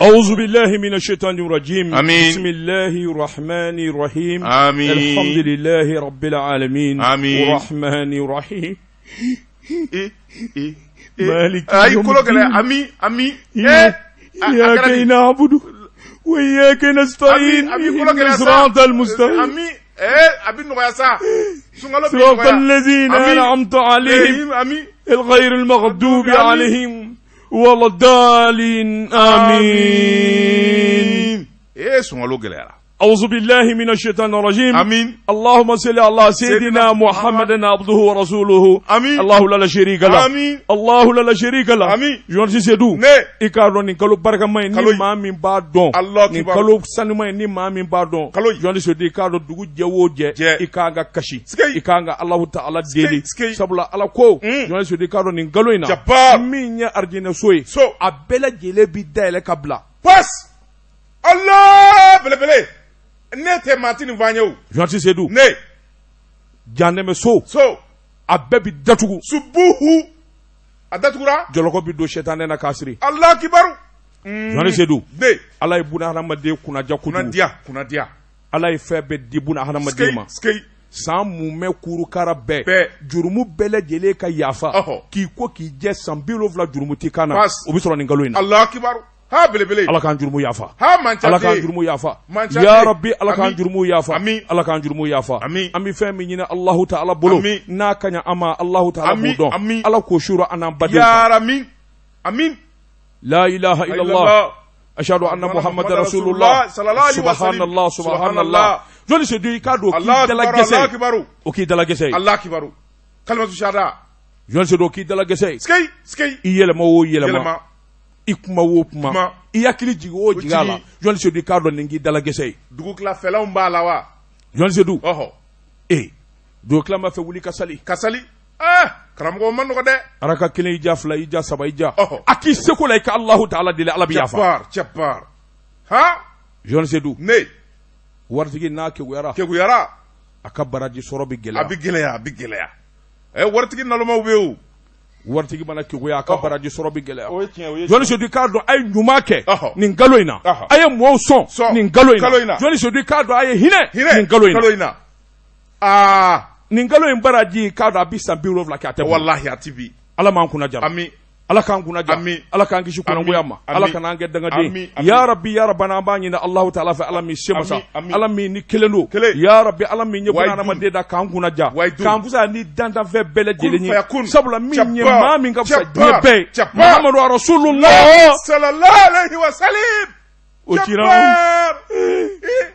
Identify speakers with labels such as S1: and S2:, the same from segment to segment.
S1: أعوذ بالله من الشيطان الرجيم.
S2: آمين.
S1: بسم الله الرحمن الرحيم.
S2: آمين.
S1: الحمد لله رب العالمين.
S2: آمين.
S1: الرحمن الرحيم.
S2: مالك يوم الدين. آمين.
S1: إياك نعبد وإياك نستعين. اهدنا الصراط المستقيم. صراط الذين أنعمت عليهم غير المغضوب عليهم ولا الضالين. آمين. أعوذ بالله من الشيطان الرجيم.
S2: آمين.
S1: اللهم صل على سيدنا محمد عبده ورسوله.
S2: آمين.
S1: الله لا شريك له.
S2: آمين.
S1: الله لا شريك له.
S2: آمين.
S1: يونس سيدو إكارون نكالو بركة ما إني ما من بعدون نكالو سنما إني ما من بعدون يونس سيدو إكارو دعو جوجة إكاعا كشي إكاعا الله تعالى ديلي سبلا الله كو يونس سيدو إكارو نكالو إنا مين أرجينا سوي أبلا جيلي بداية كبلا
S2: بس الله بلا ne te matini vanyo
S1: Jean Sedou
S2: ne
S1: janeme so abebi datugu
S2: subuhu adatugura
S1: joloko bi do shetane na kasiri
S2: Allah kibaru
S1: Jean Sedou
S2: ne
S1: Allah ibuna haramade kunaja kutu
S2: kuna dia
S1: Allah ifebe dibuna haramade ma
S2: skei
S1: san mume kuru kara bɛɛ jurumu bɛɛ lajɛlen ka yafa k'i ko k'i jɛ san 70 jurumu ti kana o bi sɔrɔ nin kalo in na
S2: Allah kibaru ha belebele
S1: Allah kan jurumu yafa
S2: ha manchate
S1: Allah kan jurumu yafa ya rabbi Allah kan jurumu yafa Allah kan jurumu yafa ami fɛn min ɲini Allahu ta'ala bolo n'a kaɲa ama Allahu ta'ala b'o dɔn Allah ko shura anan baden
S2: ya amin
S1: la ilaha illallah ashhadu anna muhammadar rasulullah subhanallah subhanallah joli se du ka do ki dala gese o ki dala gese
S2: Allah kibaru kalimatu shahada
S1: joli se do ki dala gese
S2: skei
S1: iyelema o yelema ikuma wo kuma iyakili jigi o jigala joli se du ka do ningi dala gese
S2: dugu kla fela mbala wa
S1: joli se du do kla ma fe wuli kasali
S2: karamgo man ko de
S1: araka kile ija fla ija saba ija aki seko la ka Allah ta'ala dile ala biyafa
S2: chapar ha
S1: joli se du
S2: ne
S1: wartigi na ke
S2: guyara
S1: aka baraji soro bi gele
S2: abigeleya wartigi naloma bewu
S1: wartigi mana ke goya aka baraji soro bi gele joli se du ka do ay nyuma ke nin galo ina ay mo son nin galo ina joli se du ka do ay hine nin galo ina nin galo in baraji ka do abisa bi rovla ka te
S2: wallahi atibi
S1: ala man kuna jam
S2: ami
S1: ala kan kuna jam ala kan gishi kuna goyama ala kan ange danga de ya rabbi ya rabbana ba nyina Allah ta'ala fa ala mi shemasa ala mi ni kelelo ya rabbi ala mi nyebuna na made da kan kuna ja kan fusa ni danda fe bele jele ni sabula mi nyema mi nga fusa nyebe Muhammadu rasulullah
S2: sallallahu alaihi wasallam
S1: o tira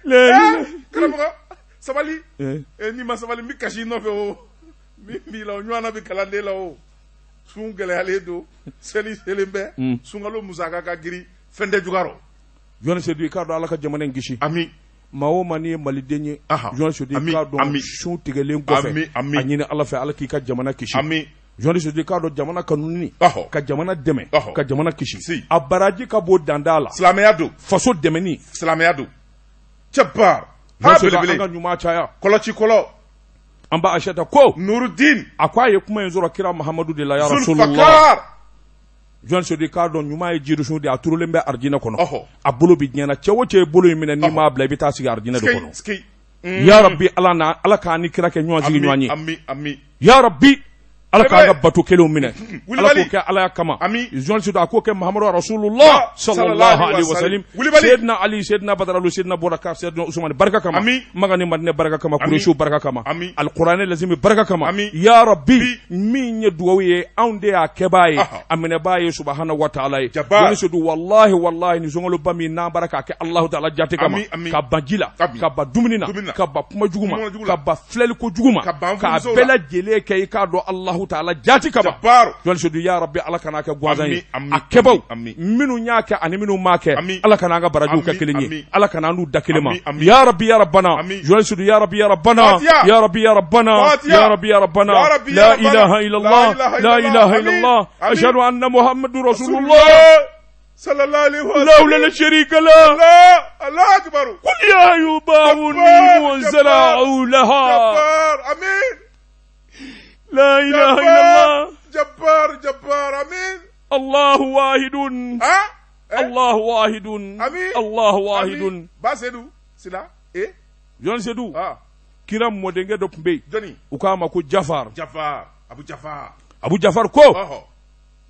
S1: le
S2: sabali ni ma sabali mi kashi no fe o mi la nywana bi kalande la o sun gɛlɛyalen don seli bɛ sunkalo musaka ka giri fɛn tɛ jugaro
S1: jɔn sedu i k'a dɔn ala ka jamana in kisi
S2: ami
S1: maa o maa n'i ye maliden ye jɔn sedu i k'a dɔn sun tigɛlen kɔfɛ a ɲini ala fɛ ala k'i ka jamana kisi jɔn sedu i k'a dɔn jamana kanuni ka jamana dɛmɛ ka jamana kisi a baraji ka bɔ danda la
S2: silamɛya don
S1: faso dɛmɛni
S2: silamɛya don cɛba
S1: jɔn sedu an ka ɲuman caya
S2: kɔlɔci kɔlɔ
S1: an ba Aishata ko
S2: Nuruddin
S1: a ko a ye kuma in sɔrɔ kira Muhammadu de la ya Rasulullah jɔn sedu k'a dɔn ɲuman ye jirisun de a turulen bɛ arijinɛ kɔnɔ a bolo bi diɲɛna cɛ o cɛ ye bolo in minɛ n'i m'a bila i bɛ taa sigi arijinɛ de kɔnɔ ya rabbi ala k'an ni kira kɛ ɲɔgɔn sigi ɲɔgɔn ye ya rabbi ala k'an ka bato kelenw minɛ ala k'o kɛ ala kama jɔn sedu a k'o kɛ Muhammadu Rasulullah sallallahu alaihi wasallam Sayyidina Ali Sayyidina Badaralu Sayyidina Borakar Sayyidina Usman baraka kama Magani Madine baraka kama Kureshi baraka kama Al-Qur'an lazimi baraka kama ya rabbi min ye duwawu ye anw de y'a kɛbaa ye a minɛbaa ye subhanahu wa ta'ala ye jɔn sedu wallahi ni zɔngɔlo ba min n'an bara k'a kɛ Allahu ta'ala jate kama ka ban ji la ka ban dumuni na ka ban kuma jugu ma ka ban filɛliko jugu ma k'a bɛɛ lajɛlen kɛ i k'a dɔn Allahu ta'ala jati kama jɔn sedu ya rabbi ala kana kɛ gansan ye a kɛbaw minnu y'a kɛ ani minnu m'a kɛ ala kana an ka barajiw kɛ kelen ye ala kana an n'u da kelen ma ya rabbi ya rabbana jɔn sedu ya rabbi ya rabbana ya rabbi ya rabbana ya rabbi ya rabbana la ilaha illallah la ilaha illallah ashhadu anna muhammadur rasulullah
S2: sallallahu alaihi wasallam
S1: la sharika la
S2: Allah akbar
S1: qul ya ayyuhal munzala'u laha
S2: amin
S1: لا إله إلا الله
S2: جبار آمين
S1: الله واحد Allahu wahidun. Allahu wahidun.
S2: Ba Seydou sila
S1: John Seydou kira modenge do pumbe
S2: Johnny
S1: ukama ko Jafar Abu Jafar ko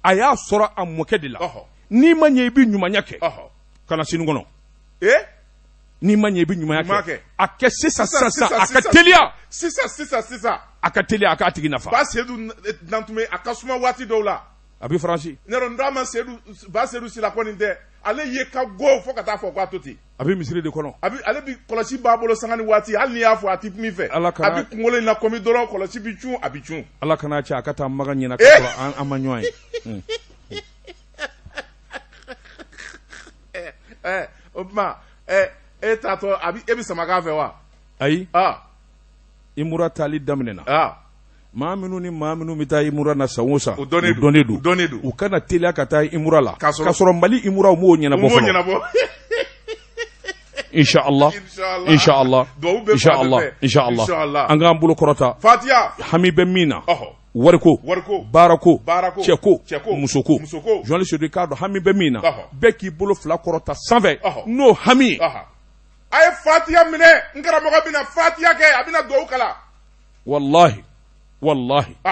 S1: aya sora amoke de la ni manye bi nyumanya ke kana sinu ngono ni manye bi nyumanya ke ake sisa akatelia
S2: sisa
S1: akatelia akatigi nafa
S2: Ba Seydou nantume akasuma wati dola abi franchi
S1: nero
S2: ndama Seydou Ba Seydou sila koninde ale ye ka go fo kata fo kwa toti
S1: abi misiri de kono
S2: abi ale bi kolosi babolo sangani wati hal ni afo ati mi fe abi kungole na komi doro kolosi bi chun abi chun
S1: ala kana cha akata maganye na ka amanyoy
S2: obma tato abi ebi samaka fe wa
S1: ayi imura tali damnena maaminu mita imura na sawosa
S2: donedu
S1: u kana telia kata imura la kasoro mali imura mo nyana bo insha Allah anga ambulo korota
S2: Fatiha
S1: hamibe mina warko barako cheko musoko journaliste de cadre hamibe mina beki bolo fla korota 120 no hami
S2: ay Fatiha mine ngara mo bina Fatiha ke abina do kala
S1: wallahi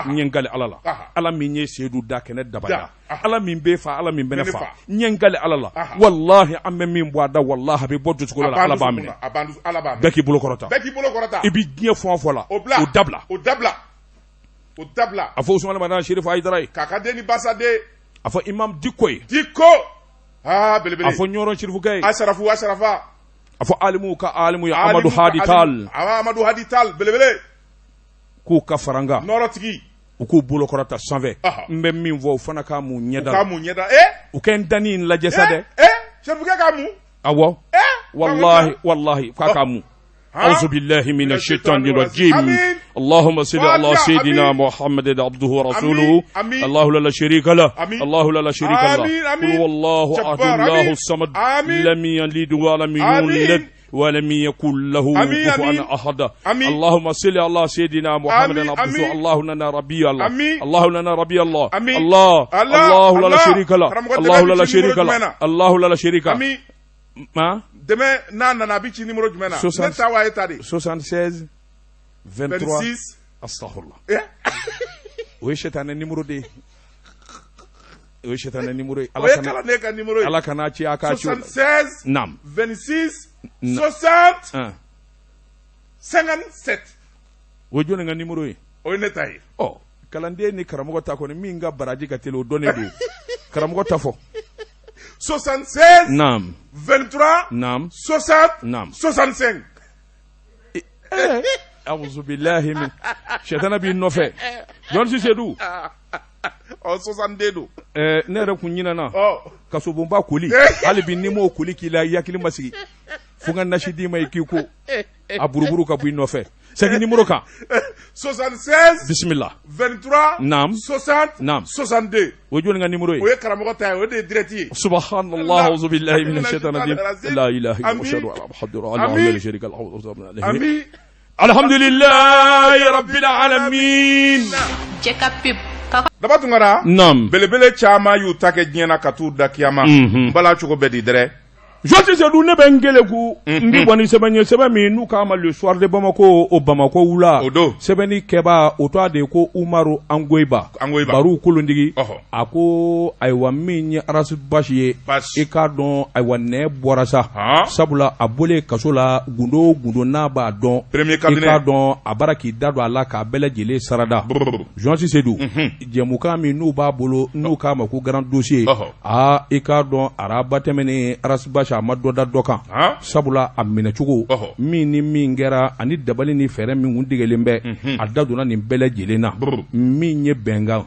S1: nyengale alala ala min ye Seydou dakene dabaya ala min be fa ala min bene fa nyengale alala wallahi amme min boada wallahi be bodu ko la ala ba min beki bolo korota ibi gien fo la o dabla afo Ousmane Madana Chérif Aïdara
S2: kaka deni basade
S1: afo imam dikko
S2: belebele
S1: afo Ñoron Chérif Gaye
S2: ashrafa
S1: afo alimu ya Amadou Hadi Tall belebele ku ka faranga
S2: norotigi
S1: uku bolo korata 120 mbe min vo fana ka mu nyeda u ken dani la jesade
S2: chefu ka mu
S1: awo wallahi ka mu أعوذ بالله من الشيطان الرجيم اللهم صل على سيدنا محمد عبده ورسوله الله لا شريك له قل والله أحد الله الصمد لم يلد ولم يولد ولم يكن له كفوا أحد اللهم صل على سيدنا محمد عبده الله لنا ربي الله الله لا شريك له الله لا شريك ما
S2: demain na bichi numéro du mena neta wa etadi
S1: 76 23 astaghfirullah oui shetane numéro de ala kana ci aka ci
S2: 76
S1: nam
S2: 26 60 57
S1: wo jone nga numéro yi
S2: o neta yi
S1: kalande ni karamogo ta ko ni minga baraji ka telo donné do karamogo ta fo
S2: 76
S1: nam
S2: 23
S1: nam
S2: 60
S1: nam
S2: 65
S1: a'udhu billahi min shaytana bi nofe don si Seydou
S2: 62
S1: ne re kunyina na kaso bomba kuli hali bi nimo kuli kila yakili masigi funga nashidi mai kiko aburuburu ka bu nofe c'est numéro ka
S2: 76
S1: bismillah
S2: 23
S1: nam
S2: 60
S1: nam
S2: 62
S1: wajoni nga numéro yi
S2: o karamogo tay o de direct
S1: subhanallah a'udhu billahi minash shaitanir rajim la ilaha illa huwa muhammadur la sharika lahu alhamdulillahi rabbil alamin
S2: daba tungara
S1: nam
S2: belebele chama yu take diena katu da kiyama bala chugo bedi dere
S1: Joti Seydou ne bengele ku ndi boni sebeni nu kama le soir de Bamako o Bamako wula sebeni keba o to ade ko Umaru Angoiba baru kulundigi ako aywa min arasu bashiye e ka don aywa ne borasa sabula abole kasola gundo na ba don e ka don abaraki dado ala ka belejele sarada Joti Seydou jemuka mi nu ba bolo nu kama ko grand dossier e ka don araba temene arasu bashi amadoda dokan sabula amina chugo min kɛra ani dabali ni fɛrɛ min kun digelen bɛ a da donna nin bɛɛ lajɛlen na min ye bɛnkan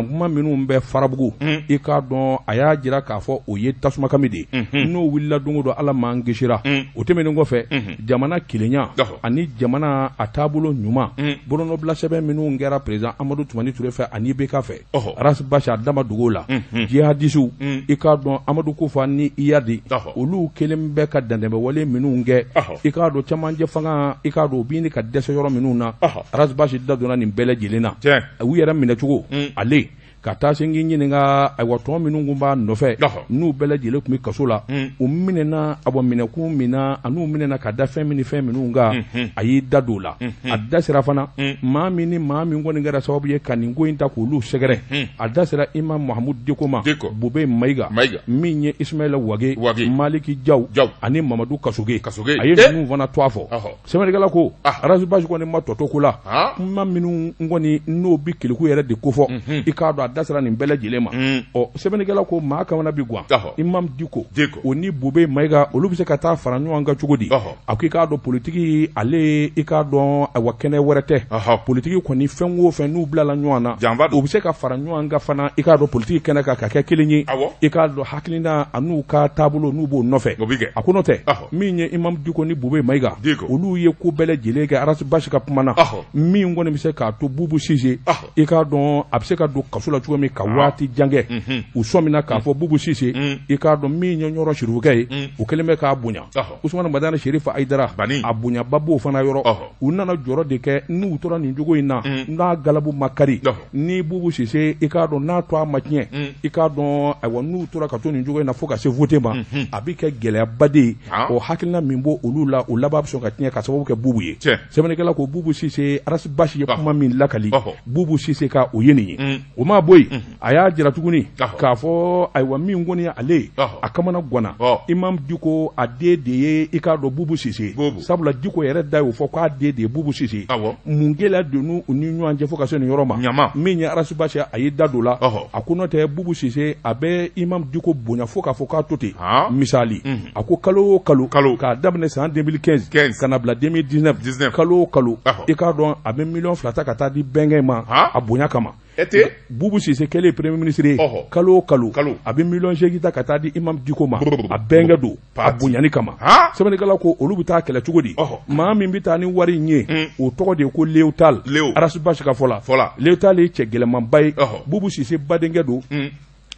S1: kuma minnu bɛ farabugu i k'a dɔn a y'a jira k'a fɔ o ye tasuma kami de n'o wulila don o don ala m'an kisira o tɛmɛnen kɔfɛ jamana kelenya ani jamana a taabolo ɲuman bolonɔbila sɛbɛn minnu kɛra président Amadu Tumani Ture fɛ ani IBK fɛ Arasi Bashi a dama dogo la jihadisiw i k'a dɔn Amadu Kufa ni Iyadi olu kelen bɛ ka dantɛmɛwale minnu kɛ i k'a dɔn cɛmancɛ fanga i k'a dɔn o b'i ni ka dɛsɛ yɔrɔ minnu na Arasi Bashi da donna nin bɛɛ lajɛlen na u yɛrɛ minɛcogo ale ka taa se ngi ɲininka ayiwa tɔn minnu kun b'a nɔfɛ n'u bɛɛ lajɛlen kun bɛ kaso la u minɛna a bɔ minɛkun min na a n'u minɛna ka da fɛn min ni fɛn minnu kan a y'i da don o la a da sera fana maa min ni maa min kɔni kɛra sababu ye ka nin ko in ta k'olu sɛgɛrɛ a da sera Imam Mahamudu Diko ma Bube Mayiga min ye Ismaila Wage Maliki Jaw ani Mamadu Kasuge a ye ninnu fana to a fɔ sɛbɛnnikɛla ko Arasibasi kɔni ma tɔtɔ ko la kuma minnu kɔni n'o bi keleku yɛrɛ de ko fɔ i k'a dɔn a da sera nin bɛɛ lajɛlen ma ɔ sɛbɛnnikɛla ko maa kamana bi guwan Imam Diko o ni Bube Mayiga olu bɛ se ka taa fara ɲɔgɔn kan cogo di a ko i k'a dɔn politiki ale i k'a dɔn ayiwa kɛnɛ wɛrɛ tɛ politiki kɔni fɛn o fɛn n'u bilala ɲɔgɔn na u bɛ se ka fara ɲɔgɔn kan fana i k'a dɔn politiki kɛnɛ kan ka kɛ kelen ye i k'a dɔn hakilina a n'u ka taabolo n'u b'o nɔfɛ a ko n'o tɛ min ye Imam Diko ni Bube Mayiga olu ye ko bɛɛ lajɛlen kɛ Arasibasi ka kuma na min kɔni bɛ se k'a to Bubu Sise i k'a dɔn a bɛ se ka don kaso la cogo min ka waati jan kɛ u sɔmina k'a fɔ Bubu Sise i k'a dɔn min ye ɲɔrɔ surufukɛ ye u kɛlen bɛ k'a bonya Usumani Madani Sherifa Ayidara a bonyaba b'o fana yɔrɔ u nana jɔrɔ de kɛ n'u tora nin cogo in na n'a galabu ma kari ni Bubu Sise i k'a dɔn n'a to a ma tiɲɛ i k'a dɔn ayiwa n'u tora ka to nin cogo in na fo ka se vote ma a bɛ kɛ gɛlɛyaba de ye o hakilina min b'o olu la o laban bɛ sɔn ka tiɲɛ ka sababu kɛ Bubu ye sɛbɛnnikɛla ko Bubu Sise Arasibasi ye kuma min lakali Bubu Sise ka o ye nin ye o ma bɔ yen a y'a jira tuguni k'a fɔ ayiwa min kɔni ye ale a kamana ganna Imam Diko a den de ye i k'a dɔn Bubu Sise sabula Diko yɛrɛ da y'o fɔ k'a den de ye Bubu Sise mun gɛlɛya donna u ni ɲɔgɔn cɛ fo ka se nin yɔrɔ ma min ye Arasibasi a ye da don la a ko n'o tɛ Bubu Sise a bɛ Imam Diko bonya fo k'a fɔ k'a to ten misali a ko kalo o kalo k'a daminɛ san 2015 ka na bila 2019 kalo o kalo i k'a dɔn a bɛ $2 ta ka taa di bɛnkɛ ma a bonya kama Bubu Sise kɛlen premier ministre ye kalo o kalo a bɛ $8 ta ka taa di Imam Diko ma a bɛnkɛ don a bonyani kama sɛbɛnnikɛla ko olu bɛ taa kɛlɛ cogo di maa min bɛ taa ni wari in ye o tɔgɔ de ye ko Leotal Arasibasi ka fɔ la Leotal ye cɛ gɛlɛmanba ye Bubu Sise badenkɛ don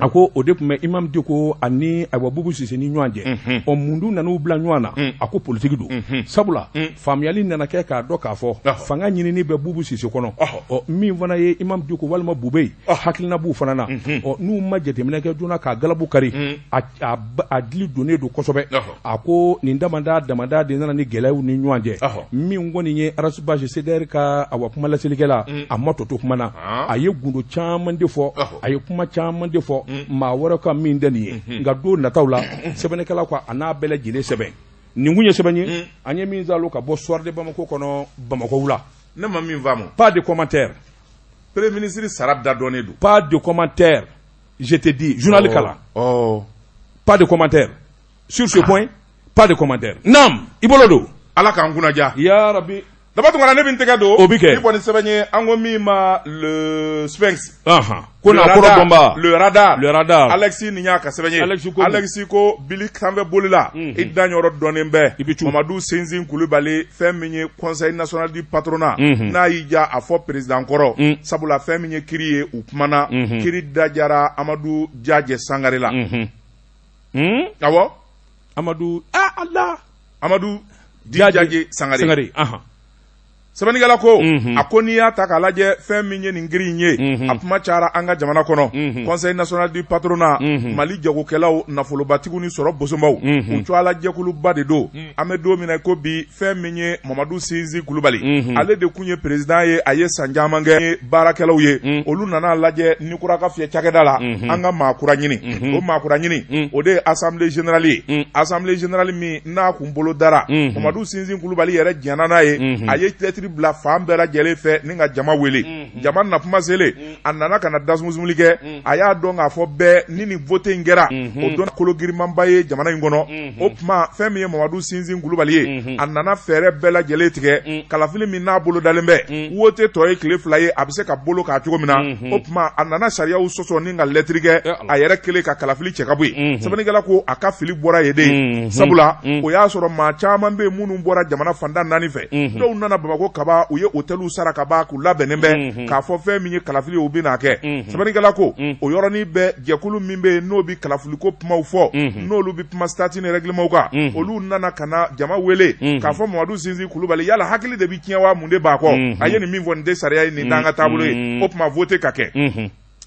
S1: a ko o de tun bɛ Imam Diko ani ayiwa Bubu Sise ni ɲɔgɔn cɛ ɔ mun dun nan'u bila ɲɔgɔn na a ko politiki don sabula faamuyali nana kɛ k'a dɔn k'a fɔ fanga ɲinini bɛ Bubu Sise kɔnɔ ɔ min fana ye Imam Diko walima Bube hakilina b'u fana na ɔ n'u ma jateminɛ kɛ joona k'a galabu kari a dili donnen don kosɛbɛ a ko nin damada de nana ni gɛlɛyaw ni ɲɔgɔn cɛ min kɔni ye Arasibasi CDR ka awa kuma laselilikɛla a ma tɔ to kuma na a ye gundo caman de fɔ a ye kuma caman de fɔ maa wɛrɛ ka min tɛ nin ye nka don nataw la sɛbɛnnikɛla ko a n'a bɛɛ lajɛlen sɛbɛn nin kun ye sɛbɛn ye an ye min zalo ka bɔ Soir de Bamako kɔnɔ Bamako la
S2: ne ma min faamu
S1: pas de commentaire
S2: premier ministre sara da dɔnnen don
S1: pas de commentaire je te dis journal kala pas de commentaire sur ce point pas de commentaire nam i bolo don
S2: ala k'an kunnaja
S1: ya rabbi
S2: daba tuma ne bɛ n tɛgɛ don
S1: o bi kɛ
S2: i kɔni sɛbɛn ye an ko min ma le Sphinx
S1: ko na kɔrɔ dɔnba
S2: le radar
S1: Alexis
S2: nin y'a ka sɛbɛn ye Alexis ko Bili sanfɛ bolila i danyɔrɔ dɔnnen bɛɛ Mamadu Sinzin Kulubali fɛn min ye Conseil national du patronat n'a y'i ja a fɔ président kɔrɔ sabula fɛn min ye kiri ye u kumana kiri dajara Amadu Jajɛ Sangare la awɔ
S1: Amadu
S2: Jajɛ Sangare sɛbɛnnikɛla ko a ko n'i y'a ta k'a lajɛ fɛn min ye nin kiri in ye a kuma cayara an ka jamana kɔnɔ Conseil national du patronat Mali jagokɛlaw nafolobatigiw ni sɔrɔ bosonbaw u cogoyala jɛkuluba de don an bɛ don min na ko bi fɛn min ye Mamadu Sinzin Kulubali ale de kun ye président ye a ye san caman kɛ baarakɛlaw ye olu nana lajɛ ni kura ka fiyɛ cakɛda la an ka maakura ɲini o maakura ɲini o de ye assemblée générale ye assemblée générale min n'a kun bolo dara Mamadu Sinzin Kulubali yɛrɛ jɛnna n'a ye a ye lettre bila fan bɛɛ lajɛlen fɛ ni ka jama wele jama na kuma selen a nana ka na dasumuli kɛ a y'a dɔn k'a fɔ bɛɛ ni nin vote in kɛra o don kolo girimanba ye jamana in kɔnɔ o tuma fɛn min ye Mamadu Sinzin Kulubali ye a nana fɛɛrɛ bɛɛ lajɛlen tigɛ kalafili min n'a bolo dalen bɛ vote tɔ ye tile 2 ye a bɛ se ka bolo k'a cogo min na o tuma a nana sariyaw sɔsɔ ni ka lettre kɛ a yɛrɛ kelen ka kalafili cɛ ka bɔ yen sɛbɛnnikɛla ko a ka fili bɔra yen de sabula o y'a sɔrɔ maa caman bɛ minnu bɔra jamana fanda 4 fɛ dɔw nana Bamako kaba u ye hôteliw sara ka ban k'u labɛnnen bɛ k'a fɔ fɛn min ye kalafili u bɛ n'a kɛ sɛbɛnnikɛla ko o yɔrɔnin bɛ jɛkulu min bɛ yen n'o bɛ kalafiliko kumaw fɔ n'olu bɛ kuma statut ni règlement kan olu nana ka na jama wele k'a fɔ Mamadu Sinzin Kulubali yala hakili de bɛ tiɲɛ wa mun de b'a kɔ a ye nin min fɔ nin tɛ sariya ye nin t'an ka taabolo ye o tuma vote ka kɛ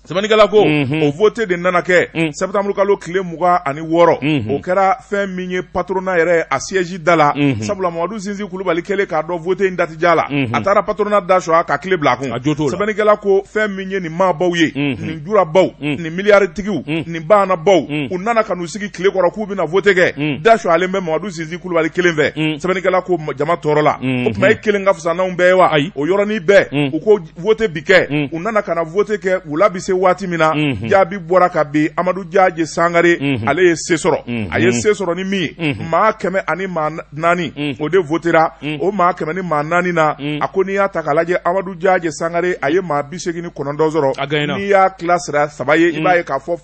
S2: Sɛbɛnnikɛla ko o vote de nana kɛ septembre kalo tile 26 o kɛra fɛn min ye patronat yɛrɛ a siège da la sabula Mamadu Zinzi Kulubali kɛlen k'a dɔn vote in date ja la a taara patronat da sɔrɔ ka tile bila a kun sɛbɛnnikɛla ko fɛn min ye nin maabaw ye nin jurabaw nin miliyaritigiw nin baanabaw u nana ka n'u sigi tile kɔrɔ k'u bɛna vote kɛ da sɔrɔlen bɛ Mamadu Zinzi Kulubali kelen fɛ sɛbɛnnikɛla ko jama tɔɔrɔ la o tuma ye kelen ka fisa n'anw bɛɛ ye wa o yɔrɔnin bɛɛ u ko vote bi kɛ u nana ka na vote kɛ wula bi se waati min na jaabi bɔra ka bin Amadu Jaaje Sangare ale ye se sɔrɔ a ye se sɔrɔ ni min ye maa 100 ani maa 4 o de votera o maa 100 ni maa 4 na a ko n'i y'a ta k'a lajɛ Amadu Jaaje Sangare a ye maa 89 sɔrɔ n'i y'a tila sira 3 ye i b'a ye k'a fɔ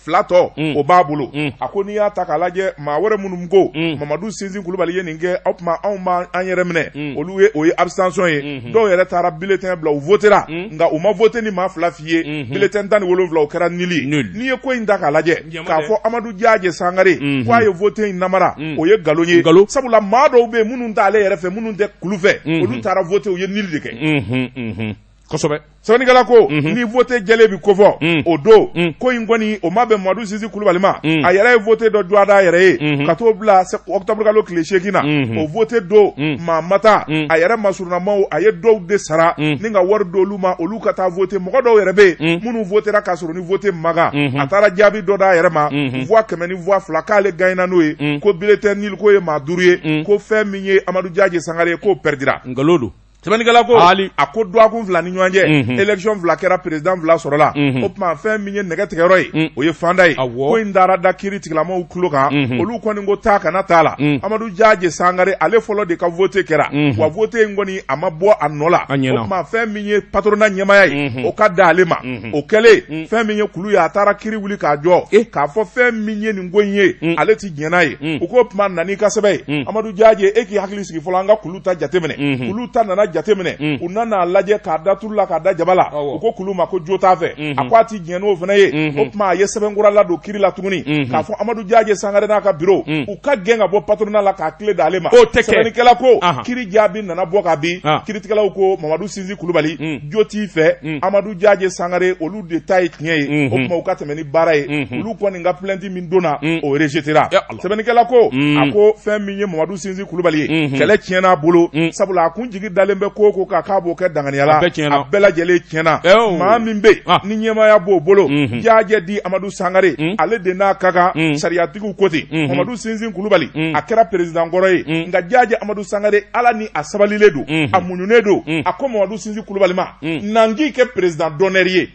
S2: fila tɔ o b'a bolo a ko n'i y'a ta k'a lajɛ maa wɛrɛ minnu ko Mamadu Zinzi Kulubali ye nin kɛ aw tuma anw b'an yɛrɛ minɛ olu ye o ye abstention ye dɔw yɛrɛ taara bulletin bila u votera nka u ma vote ni maa 2 f'i ye bulletin 17 o kɛra nili n'i ye ko in ta k'a lajɛ k'a fɔ Amadu Jaaje Sangare k'a ye vote in namara o ye nkalon ye sabula maa dɔw bɛ yen minnu t'ale yɛrɛ fɛ minnu tɛ kulu fɛ olu taara vote u ye nili de kɛ kosɛbɛ sɛbɛnnikɛla ko ni vote jɛlen bi kofɔ o don ko in kɔni o ma bɛn Mamadu Zinzi Kulubali ma a yɛrɛ ye vote dɔ jɔ a yɛrɛ ye ka t'o bila octobre kalo tile 8 na o vote don maa mata a yɛrɛ masurunamaw a ye dɔw de sara ni ka wari d'olu ma olu ka taa vote mɔgɔ dɔw yɛrɛ bɛ yen minnu votera k'a sɔrɔ ni vote maga a taara jaabi dɔ d'a yɛrɛ ma voix 100 ni voix 2 k'ale gagnera n'o ye ko bulletin nil ko ye maa 5 ye ko fɛn min ye Amadu Jaaje Sangare ye k'o perdira nkalon don sɛbɛnnikɛla ko a ko dɔgɔkun 2 ni ɲɔgɔn cɛ élection 2 kɛra président 2 sɔrɔla o tuma fɛn min ye nɛgɛtigɛyɔrɔ ye o ye fanda ye ko in dara da kiiri tigilamaw tulo kan olu kɔni ko taa kana t'a la Amadu Jaaje Sangare ale fɔlɔ de ka vote kɛra wa vote in kɔni a ma bɔ a nɔ la o tuma fɛn min ye patronat ɲɛmaya ye o ka da ale ma o kɛlen fɛn min ye kulu ye a taara kiiri wuli k'a jɔ k'a fɔ fɛn min ye nin ko in ye ale ti diɲɛna ye o ko tuma nani ka sɛbɛn ye Amadu Jaaje e k'i hakili sigi fɔlɔ an ka kulu ta jateminɛ kulu ta nana jateminɛ u nana lajɛ k'a da turu la k'a da jaba la u ko kulu ma ko jo t'a fɛ a ko a ti diɲɛ n'o fana ye o tuma a ye sɛbɛnkura ladon kiiri la tuguni k'a fɔ Amadu Jaaje Sangare n'a ka bureau u ka gɛn ka bɔ patronat la k'a tile d'ale ma sɛbɛnnikɛla ko kiiri jaabi nana bɔ ka bin kiiritigɛlaw ko Mamadu Zinzi Kulubali jo t'i fɛ Amadu Jaaje Sangare olu de ta ye tiɲɛ ye o tuma u ka tɛmɛ ni baara ye olu kɔni ka plainte min donna o rejetera sɛbɛnnikɛla ko a ko fɛn min ye Mamadu Zinzi Kulubali ye kɛlɛ tiɲɛna a bolo sabula a kun jigi dalen bɛ ko ko k'a b'o kɛ danganiya la a bɛɛ lajɛlen tiɲɛna maa min bɛ ni ɲɛmaya b'o bolo Jaaje di Amadu Sangare ale de n'a ka kan sariyatigiw ko ten Mamadu Zinzi Kulubali a kɛra président kɔrɔ ye nka Jaaje Amadu Sangare ala ni a sabalilen don a muɲunen don a ko Mamadu Zinzi Kulubali ma nangi kɛ président d'honneur ye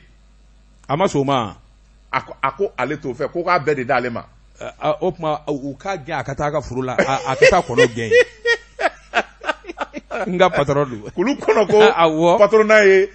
S2: a ma sɔn o ma a ko ale t'o fɛ ko k'a bɛɛ de d'ale ma
S1: o tuma u k'a gɛn a ka taa a ka foro la a ka taa kɔnɔ gɛn nga patron do
S2: kulu kono ko patronat ye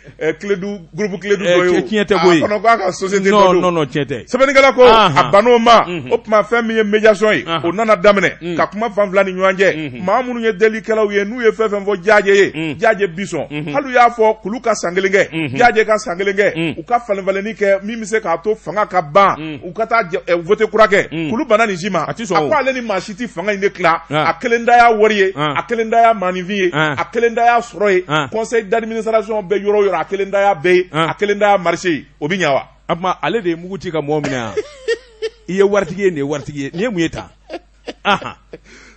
S2: groupe clé du doyo
S1: tiɲɛ tɛ koyi
S2: kono ko a ka société
S1: non tiɲɛ tɛ
S2: sɛbɛnnikɛla ko a ban'o ma o tuma fɛn min ye médiation ye o nana daminɛ ka kuma fan fila ni ɲɔgɔn cɛ maa minnu ye delikɛlaw ye n'u ye fɛn fɛn fɔ Jaaje ye Jaaje bi sɔn hali y'a fɔ kulu ka san 1 kɛ Jaaje ka san 1 kɛ u ka falenfalenni kɛ min bɛ se k'a to fanga ka ban u ka taa vote kura kɛ kulu bana nin si ma a ko ale ni maa si tɛ fanga in de tila a kelen da y'a wari ye a kelen da y'a maanifin ye a kelen da y'a sɔrɔ ye conseil d'administration bɛ yɔrɔ o yɔrɔ a kelen da y'a bɛɛ ye a kelen da y'a marché ye o bɛ ɲɛ wa
S1: a tuma ale de ye mugu ci ka mɔgɔ minɛ yan i ye waritigi ye nin ye waritigi ye nin ye mun ye tan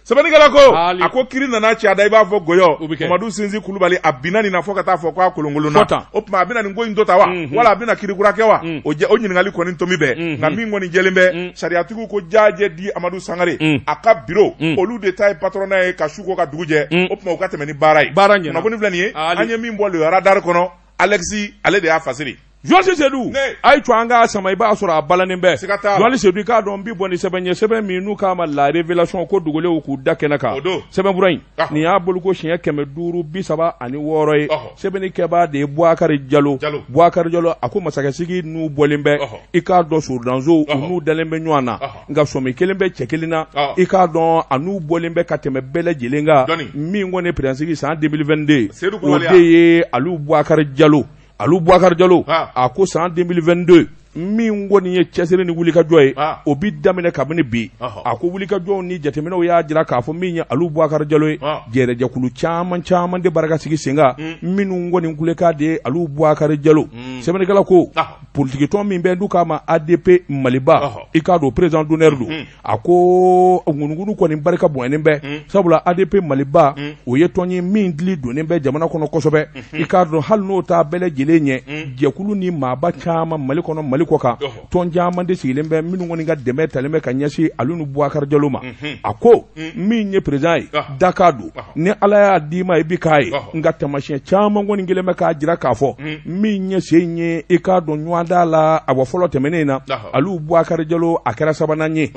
S2: sɛbɛnnikɛla ko a ko kiiri nana ci a da i b'a fɔ gɔyɔ Mamadu Zinzi Kulubali a binna nin na fɔ ka taa fɔ k'a kolonkolonna o tuma a bɛna nin ko in to ta wa wala a bɛna kiiri kura kɛ wa o ɲininkali kɔni tomi bɛɛ nka min kɔni jɛlen bɛ sariyatigiw ko Jaaje di Amadu Sangare a ka bureau olu de ta ye patronat ye ka su ko ka dugu jɛ o tuma u ka tɛmɛ ni baara ye kunnafoni filɛ nin ye an ye min bɔ le radar kɔnɔ Alexis ale de y'a fasiri
S1: Joali Seydou a ye to an ka sama i b'a sɔrɔ a balannen bɛ Joali Seydou i k'a dɔn n bɛ bɔ ni sɛbɛn ye sɛbɛn min n'u k'a ma la révélation ko dogolenw k'u da kɛnɛ kan sɛbɛnfura in nin y'a bolo ko siɲɛ 536 ye sɛbɛnnikɛbaa de ye Bouakari Diallo Bouakari Diallo a ko masakɛsigi n'u bɔlen bɛ i k'a dɔn sodanzow u n'u dalen bɛ ɲɔgɔn na nka sɔmi kelen bɛ cɛ kelen na i k'a dɔn a n'u bɔlen bɛ ka tɛmɛ bɛɛ lajɛlen kan min kɔni président san 2022 o de ye Alu Bouakari Diallo a ko san 2022 min kɔni ye cɛsiri ni wulikajɔ ye o bi daminɛ kabini bi a ko wulikajɔw ni jateminɛw y'a jira k'a fɔ min ye Alu Bubakari Jalo ye jɛrɛjɛkulu caman de baraka sigi sen kan minnu kɔni kulekan de ye Alu Bubakari Jalo sɛbɛnnikɛla ko politique tɔn min bɛ n'u k'a ma ADP Maliba i k'a dɔn président d'honneur don a ko ŋunugunu kɔni barika bonyalen bɛ sabula ADP Maliba o ye tɔn ye min dili donnen bɛ jamana kɔnɔ kosɛbɛ i k'a dɔn hali n'o ta bɛɛ lajɛlen ɲɛ jɛkulu ni maaba caman Mali kɔnɔ Mali kɔ kan tɔn caman de sigilen bɛ minnu kɔni ka dɛmɛ talen bɛ ka ɲɛsin Alu Bubakari Jalo ma a ko min ye président ye Daka don ni Ala y'a d'i ma i bi k'a ye nka tamasiyɛn caman kɔni kelen bɛ k'a jira k'a fɔ min ɲɛ sen ye i k'a dɔn ɲɔgɔndan la a wa fɔlɔ tɛmɛnen na Alu Bubakari Jalo a kɛra sabanan ye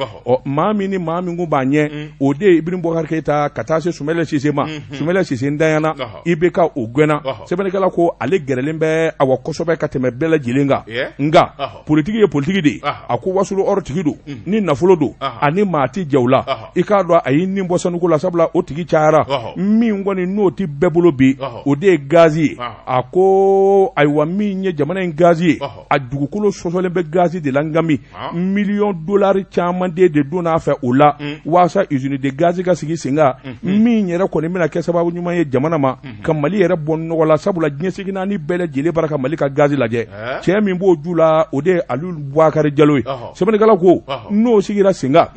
S1: maa min ni maa min kun b'a ɲɛ o de ye Ibrim Boubacar Keita ka taa se Sumɛlɛ Sise ma Sumɛlɛ Sise ntanyana i bɛ ka o gɛnna sɛbɛnnikɛla ko ale gɛrɛlen bɛ a wa kosɛbɛ ka tɛmɛ bɛɛ lajɛlen kan nka politiki ye politiki de ye a ko wasolo ɔrɔ tigi don ni nafolo don ani maa ti jɛw la i k'a dɔn a y'i nin bɔ sanuko la sabula o tigi cayara min kɔni n'o ti bɛɛ bolo bi o de ye gazi ye a ko ayiwa min ye jamana in gazi ye a dugukolo sɔsɔlen bɛ gazi de la ngami $1,000,000 caman de donna a fɛ o la walasa usine de gazi ka sigi sen kan min yɛrɛ kɔni bɛna kɛ sababu ɲuman ye jamana ma ka Mali yɛrɛ bɔ nɔgɔ la sabula diɲɛ segin naani bɛɛ lajɛlen bara ka Mali ka gazi lajɛ cɛ min b'o ju la o de ye Alu Bubakari Jalo ye sɛbɛnnikɛla ko n'o sigira sen kan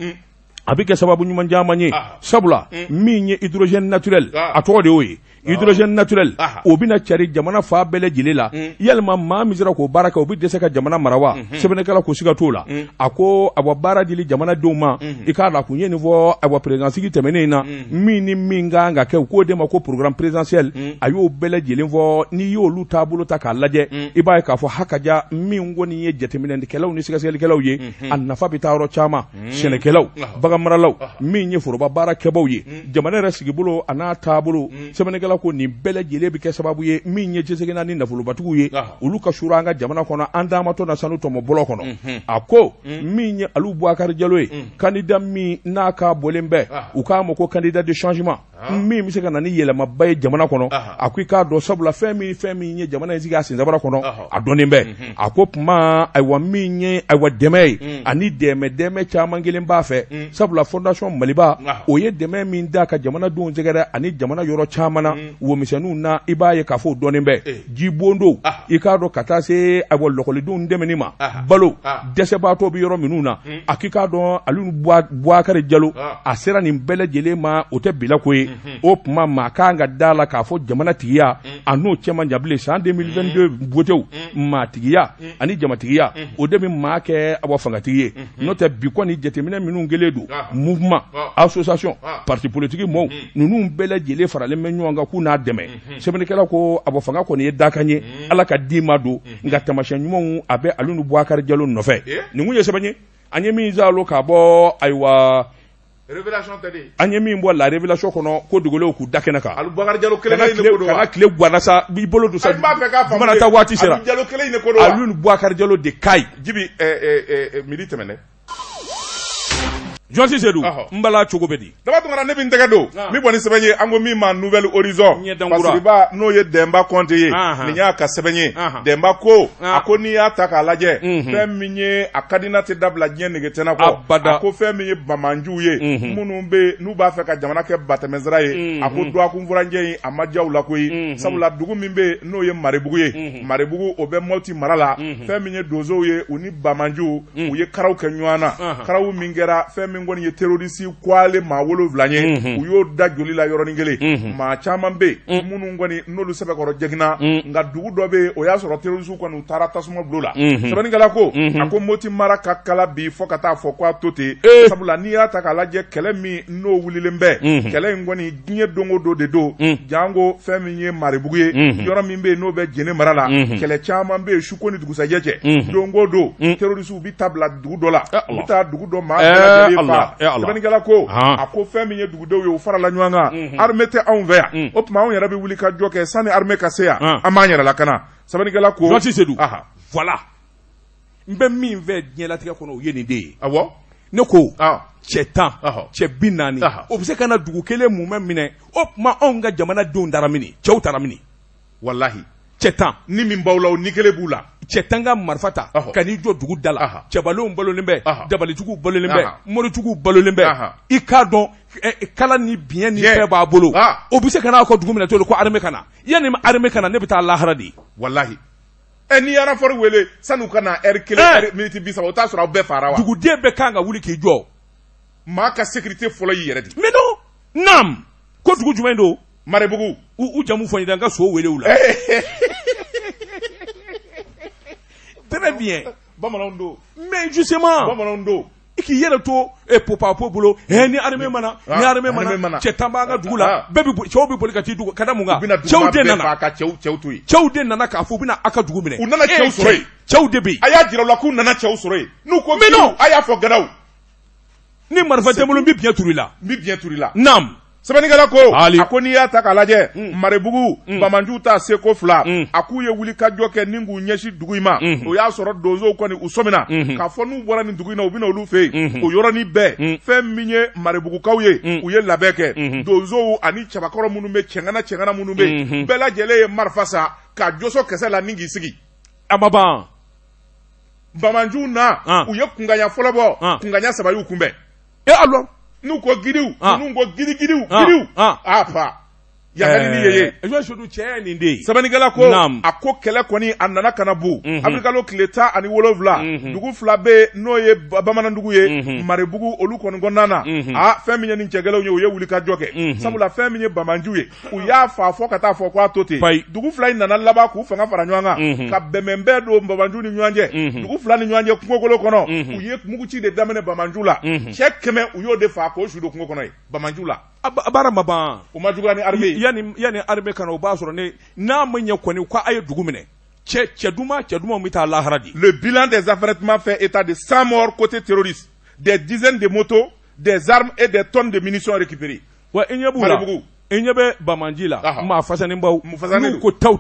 S1: a bɛ kɛ sababu ɲuman caman ye sabula min ye hydrogène naturel a tɔgɔ de y'o ye hydrogène naturel o bɛna cari jamana fa bɛɛ lajɛlen la yalima maa min sera k'o baara kɛ o bɛ dɛsɛ ka jamana mara wa sɛbɛnnikɛla ko siga t'o la a ko a wa baara dili jamanadenw ma i k'a dɔn a kun ye nin fɔ a wa présidansigi tɛmɛnen in na min ni min kan ka kɛ u k'o de ma ko programme présidentiel a y'o bɛɛ lajɛlen fɔ n'i y'olu taabolo ta k'a lajɛ i b'a ye k'a fɔ hakaja min kɔni ye jateminɛlikɛlaw ni sɛgɛsɛgɛlikɛlaw ye a nafa bɛ taa yɔrɔ caman sɛnɛkɛlaw baganmaralaw min ye foroba baara kɛbaw ye jamana yɛrɛ sigibolo a n'a taabolo sɛbɛnnikɛla ko nin bɛɛ lajɛlen bɛ kɛ sababu ye min ye cɛsɛgɛnna ni nafolobatigiw ye olu ka sura an ka jamana kɔnɔ an daamatɔ na sanu tɔmɔ bɔlɔ kɔnɔ a ko min ye Alu Bubakari Jalo ye candidat min n'a ka bɔlen bɛ u k'a ma ko candidat de changement min bɛ se ka na ni yɛlɛmaba ye jamana kɔnɔ a ko i k'a dɔn sabula fɛn min ye jamana in sigi a sensabara kɔnɔ a dɔnnen bɛ a ko tuma ayiwa min ye ayiwa dɛmɛ ye ani dɛmɛ caman kelen b'a fɛ sabula fondation Maliba o ye dɛmɛ min da ka jamanadenw sɛgɛrɛ ani jamana yɔrɔ caman na womisɛnninw na i b'a ye k'a fɔ o dɔnnen bɛ jibondo i k'a dɔn ka taa se ayiwa lɔkɔlidenw dɛmɛni ma balo dɛsɛbaatɔ bɛ yɔrɔ minnu na a k'i k'a dɔn Alu Bubakari Jalo a sera nin bɛɛ lajɛlen ma o tɛ bila ko ye o tuma maa kan ka da la k'a fɔ jamana tigiya a n'o cɛ man jan bilen san 2022 votew maa tigiya ani jamatigiya o de bɛ maa kɛ ayiwa fangatigi ye n'o tɛ bi kɔni jateminɛ minnu kɛlen don mouvement association parti politique mɔɔw ninnu bɛɛ lajɛlen faralen bɛ ɲɔgɔn kan k'u n'a dɛmɛ sɛbɛnnikɛla ko ayiwa fanga kɔni ye dakan ye Ala ka d'i ma don nka tamasiyɛn ɲumanw a bɛ Alu Bubakari Jalo nɔfɛ nin kun ye sɛbɛn ye an ye min zalo k'a bɔ ayiwa
S2: révélation tɛ de
S1: an ye min bɔ la révélation kɔnɔ ko dogolew k'u da kɛnɛ kan
S2: Alu Bubakari Jalo kelen in ne ko don
S1: kana tile guwana sa i bolo don sa mana taa waati sera
S2: Alu Jalo kelen in ne ko don
S1: Alu Bubakari Jalo de kai
S2: jibi midi tɛmɛnɛ
S1: Jɔnsi Seydou n bala cogo bɛ di
S2: daba tuma ne bɛ n tɛgɛ don min bɔ ni sɛbɛn ye an ko min ma nouvelle horizon Pasiriba n'o ye Dɛnba Kɔnte ye nin y'a ka sɛbɛn ye Dɛnba ko a ko n'i y'a ta k'a lajɛ fɛn min ye a kadina tɛ dabila diɲɛ negetɛnɛ kɔ a ko fɛn min ye bamanjuw ye minnu bɛ n'u b'a fɛ ka jamana kɛ batɛmɛsira ye a ko duwakunfuranjɛ in a ma diya u la koyi sabula dugu min bɛ n'o ye Maribugu ye Maribugu o bɛ Mɔti mara la fɛn min ye donsow ye u ni bamanjuw u ye karaw kɛ ɲɔgɔn na karaw min kɛra fɛn min kɔni ye terroriste kwale maa 7 ye u y'o da joli la yɔrɔnin kelen maa caman bɛ minnu kɔni n'olu sɛbɛkɔrɔ jɛginna nka dugu dɔ bɛ o y'a sɔrɔ terroriste kɔni u taara tasuma bulon la sɛbɛnnikɛla ko a ko Moti mara ka kala bi fɔ ka taa fɔ k'a to ten sabula n'i y'a ta k'a lajɛ kɛlɛ min n'o wulilen bɛ kɛlɛ in kɔni diɲɛ don o don de don jango fɛn min ye Maribugu ye yɔrɔ min bɛ yen n'o bɛ Jɛnɛ mara la kɛlɛ caman bɛ yen su ko ni dugusajɛ cɛ don o don terroriste u bɛ taa bila dugu dɔ la u bɛ taa dugu dɔ maa bɛɛ lajɛlen fa sɛbɛnnikɛla ko a ko fɛn min ye dugudenw ye u farala ɲɔgɔn kan armée tɛ anw fɛ yan o tuma anw yɛrɛ bɛ wuli ka jɔ kɛ sanni armée ka se yan an b'an yɛrɛ lakana sɛbɛnnikɛla ko
S1: Jɔnsi Seydou voilà n bɛ min fɛ diɲɛlatigɛ kɔnɔ o ye nin de ye
S2: awɔ
S1: ne ko cɛ 10 cɛ 40 o bɛ se ka na dugu kelen mumɛ minɛ o tuma anw ka jamanadenw taara mini cɛw taara mini
S2: walahi
S1: cɛ 10
S2: ni min b'aw la o ni kelen b'u la
S1: cɛtanga marfata kani jɔ dugu dala cɛbalenw balolen bɛ dabalijugu balolen bɛ morijugu balolen bɛ i k'a dɔn kala ni biɲɛ ni bɛɛ b'a bolo o bɛ se ka n'a kɔ dugu minɛ cogo ko armée kana yanni armée kana ne bɛ taa lahara de
S2: wallahi ni arafori wele sanu kana heure 1 minute 30 o t'a sɔrɔ aw bɛɛ fara wa
S1: duguden bɛɛ kan ka wuli k'i jɔ
S2: maa ka sécurité fɔlɔ y'i yɛrɛ de
S1: mais non naam ko dugu jumɛn don
S2: Marebugu
S1: u jamu fɔ n ye n ka so wele u la très bien
S2: bamananw don
S1: mais justement
S2: bamananw don
S1: i k'i yɛrɛ to popapo bolo ni armée mana cɛ 10 b'an ka dugu la cɛw bɛ boli ka t'i dugu ka da mun kan cɛw de nana cɛw de nana k'a fɔ u bɛna a ka dugu minɛ
S2: u nana cɛw sɔrɔ yen
S1: cɛw de bɛ yen
S2: a y'a jira u la k'u nana cɛw sɔrɔ yen n'u ko gadaw a y'a fɔ gadaw
S1: ni marifa tɛ n bolo n bɛ biɲɛ turu i la
S2: n bɛ biɲɛ turu i la
S1: naam
S2: sɛbɛnnikɛla ko a ko n'i y'a ta k'a lajɛ Marebugu Bamanju ta seko 2 a k'u ye wuli ka jɔ kɛ ni k'u ɲɛsin dugu in ma o y'a sɔrɔ donsow kɔni u sɔmina k'a fɔ n'u bɔra nin dugu in na u bɛna olu fɛ yen o yɔrɔnin bɛɛ fɛn min ye Marebugukaw ye u ye labɛn kɛ donsow ani cɛbakɔrɔ minnu bɛ cɛŋana minnu bɛ yen bɛɛ lajɛlen ye marifa sa ka joso kɛsɛ la ni k'i sigi
S1: a ma ban
S2: Bamanju na u ye kunkanɲɛ fɔlɔ bɔ kunkanɲɛ 3 y'u kunbɛn
S1: alors
S2: n'u ko giriw n'u ko giriw pa yakali ni yeye
S1: Josudu cɛ nin de
S2: sɛbɛnnikɛla ko a ko kɛlɛ kɔni a nana kana bu Afrikalo tile 17 dugu 2 bɛ n'o ye bamanandugu ye Marebugu olu kɔni kɔnɔna na fɛn min ye nin cɛkɛlaw ye u ye wuli ka jɔ kɛ sabula fɛn min ye Bamanju ye u y'a fa fɔ ka taa fɔ k'a to ten dugu 2 in nana laban k'u fanga fara ɲɔgɔn kan ka bɛnbɛnbɛn don Bamanju ni ɲɔgɔn cɛ dugu 2 ni ɲɔgɔn cɛ kungokolo kɔnɔ u ye muguci de daminɛ Bamanju la cɛ 100 u y'o de fa k'o su don kungo kɔnɔ ye Bamanju la
S1: a baara ma ban
S2: u ma juguya ni armée
S1: yani armée kana o b'a sɔrɔ n'a ma ɲɛ kɔni ko a ye dugu minɛ cɛ duman bɛ taa lahara di.
S2: Le bilan des affrontements fait état de 100 morts côté terroriste, des dizaines de motos, des armes et des tonnes de munitions récupérées.
S1: Wa i ɲɛ b'u la i ɲɛ bɛ Bamanji la maa fasaninbaw n'u ko taw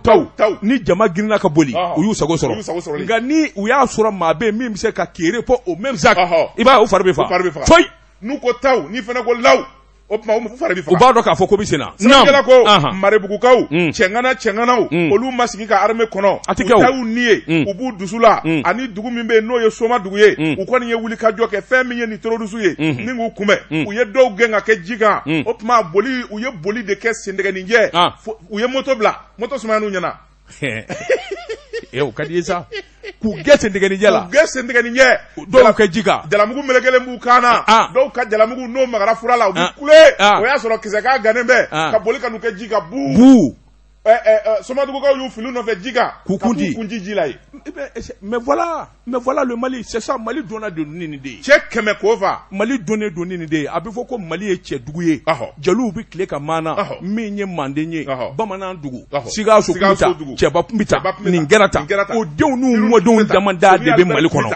S1: ni jama girinna ka boli u y'u sago sɔrɔ nka ni u y'a sɔrɔ maa bɛ yen min bɛ se ka kérer pour au même sac i b'a ye o fari bɛ faga foyi
S2: n'u ko taw ni fana ko law o tuma u fari bɛ faga
S1: u b'a dɔn k'a fɔ ko bɛ senna
S2: sɛbɛnnikɛla ko Marebugukaw cɛŋanaw olu ma sigi ka armée kɔnɔ u taw ni ye u b'u dusu la ani dugu min bɛ yen n'o ye Soma dugu ye u kɔni ye wuli ka jɔ kɛ fɛn min ye nin terroriste ye ni k'u kunbɛn u ye dɔw gɛn ka kɛ ji kan o tuma u ye boli de kɛ sendɛgɛninjɛ u ye moto bila moto sumaya n'u ɲɛna
S1: o ka di ye sa k'u gɛn sendɛgɛninjɛ la dɔw kɛ ji kan
S2: jalamugu melekelen b'u kan na dɔw ka jalamugu n'o magara fura la u bɛ kule o y'a sɔrɔ kisɛkan gannen bɛ ka boli ka n'u kɛ ji kan buu Somadugukaw y'u fili nɔfɛ ji kan
S1: k'u
S2: kunji ji la ye
S1: mais voilà le Mali c'est ça Mali donna don ni nin de ye
S2: cɛ 100 k'o fa
S1: Mali donnen don ni nin de ye a bɛ fɔ ko Mali ye cɛdugu ye jeliw bɛ tile ka maana min ye Manden ye Bamanan dugu Sikaso Kunta Cɛba Kunta nin kɛra tan o denw n'u mɔdenw damanda de bɛ Mali kɔnɔ